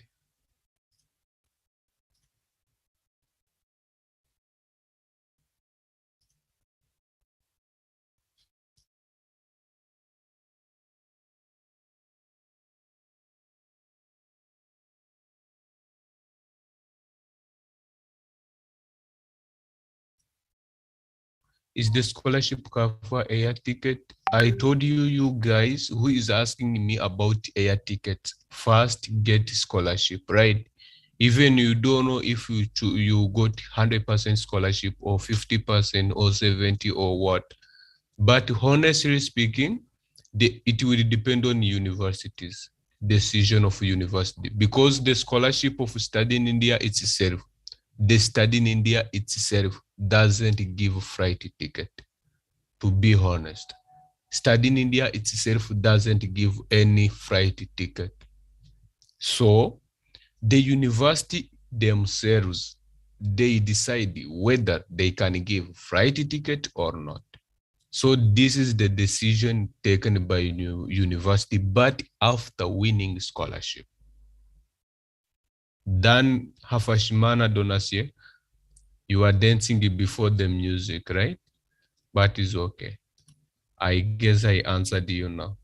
Is the scholarship cover air ticket? I told you guys who is asking me about air tickets, first get scholarship, right? Even you don't know if you got 100% scholarship or 50% or 70 or what. But honestly speaking, it will depend on universities, decision of university, because the scholarship of study in India itself, the study in India itself doesn't give flight ticket, to be honest. Study in India itself doesn't give any flight ticket. So the university themselves, they decide whether they can give flight ticket or not. So this is the decision taken by university, but after winning scholarship. Dan Hafashimana Donasye, you are dancing before the music, right? But it's okay. I guess I answered you now.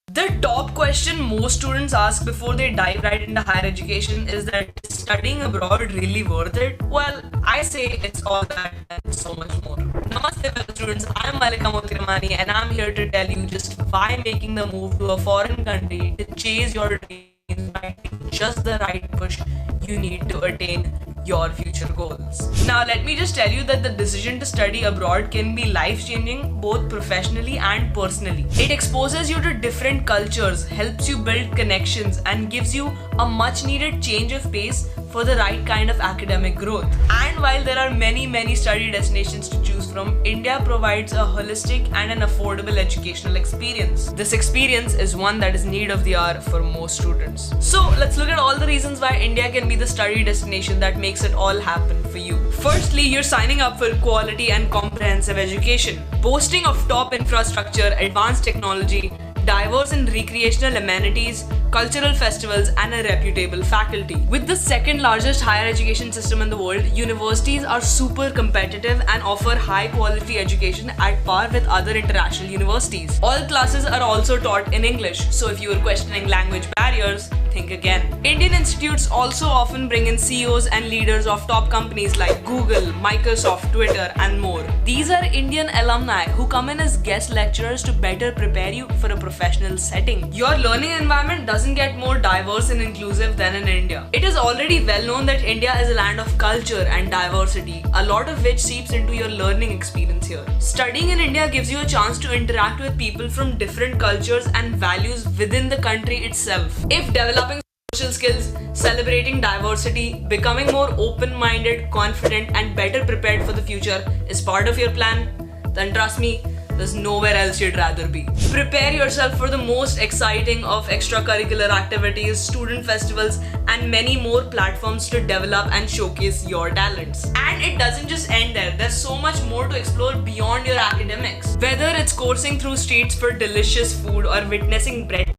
The top question most students ask before they dive right into higher education is that, is studying abroad really worth it? Well, I say it's all that and so much more. Namaste fellow students, I'm Malika Motiramani and I'm here to tell you just why making the move to a foreign country to chase your dreams might be just the right push you need to attain your future future goals. Now, let me just tell you that the decision to study abroad can be life-changing both professionally and personally. It exposes you to different cultures, helps you build connections, and gives you a much-needed change of pace for the right kind of academic growth. And while there are many study destinations to choose from, India provides a holistic and an affordable educational experience. This experience is one that is need of the hour for most students. So let's look at all the reasons why India can be the study destination that makes it all happen for you. Firstly, you're signing up for quality and comprehensive education, boasting of top infrastructure, advanced technology, diverse and recreational amenities, cultural festivals, and a reputable faculty. With the second largest higher education system in the world, universities are super competitive and offer high quality education at par with other international universities. All classes are also taught in English, so if you are questioning language barriers, think again. Indian institutes also often bring in CEOs and leaders of top companies like Google, Microsoft, Twitter, and more. These are Indian alumni who come in as guest lecturers to better prepare you for a professional setting. Your learning environment doesn't get more diverse and inclusive than in India. It is already well known that India is a land of culture and diversity, a lot of which seeps into your learning experience here. Studying in India gives you a chance to interact with people from different cultures and values within the country itself. If developing social skills, celebrating diversity, becoming more open-minded, confident, and better prepared for the future is part of your plan, then trust me, there's nowhere else you'd rather be. Prepare yourself for the most exciting of extracurricular activities, student festivals, and many more platforms to develop and showcase your talents. And it doesn't just end there. There's so much more to explore beyond your academics. Whether it's coursing through streets for delicious food or witnessing breathtaking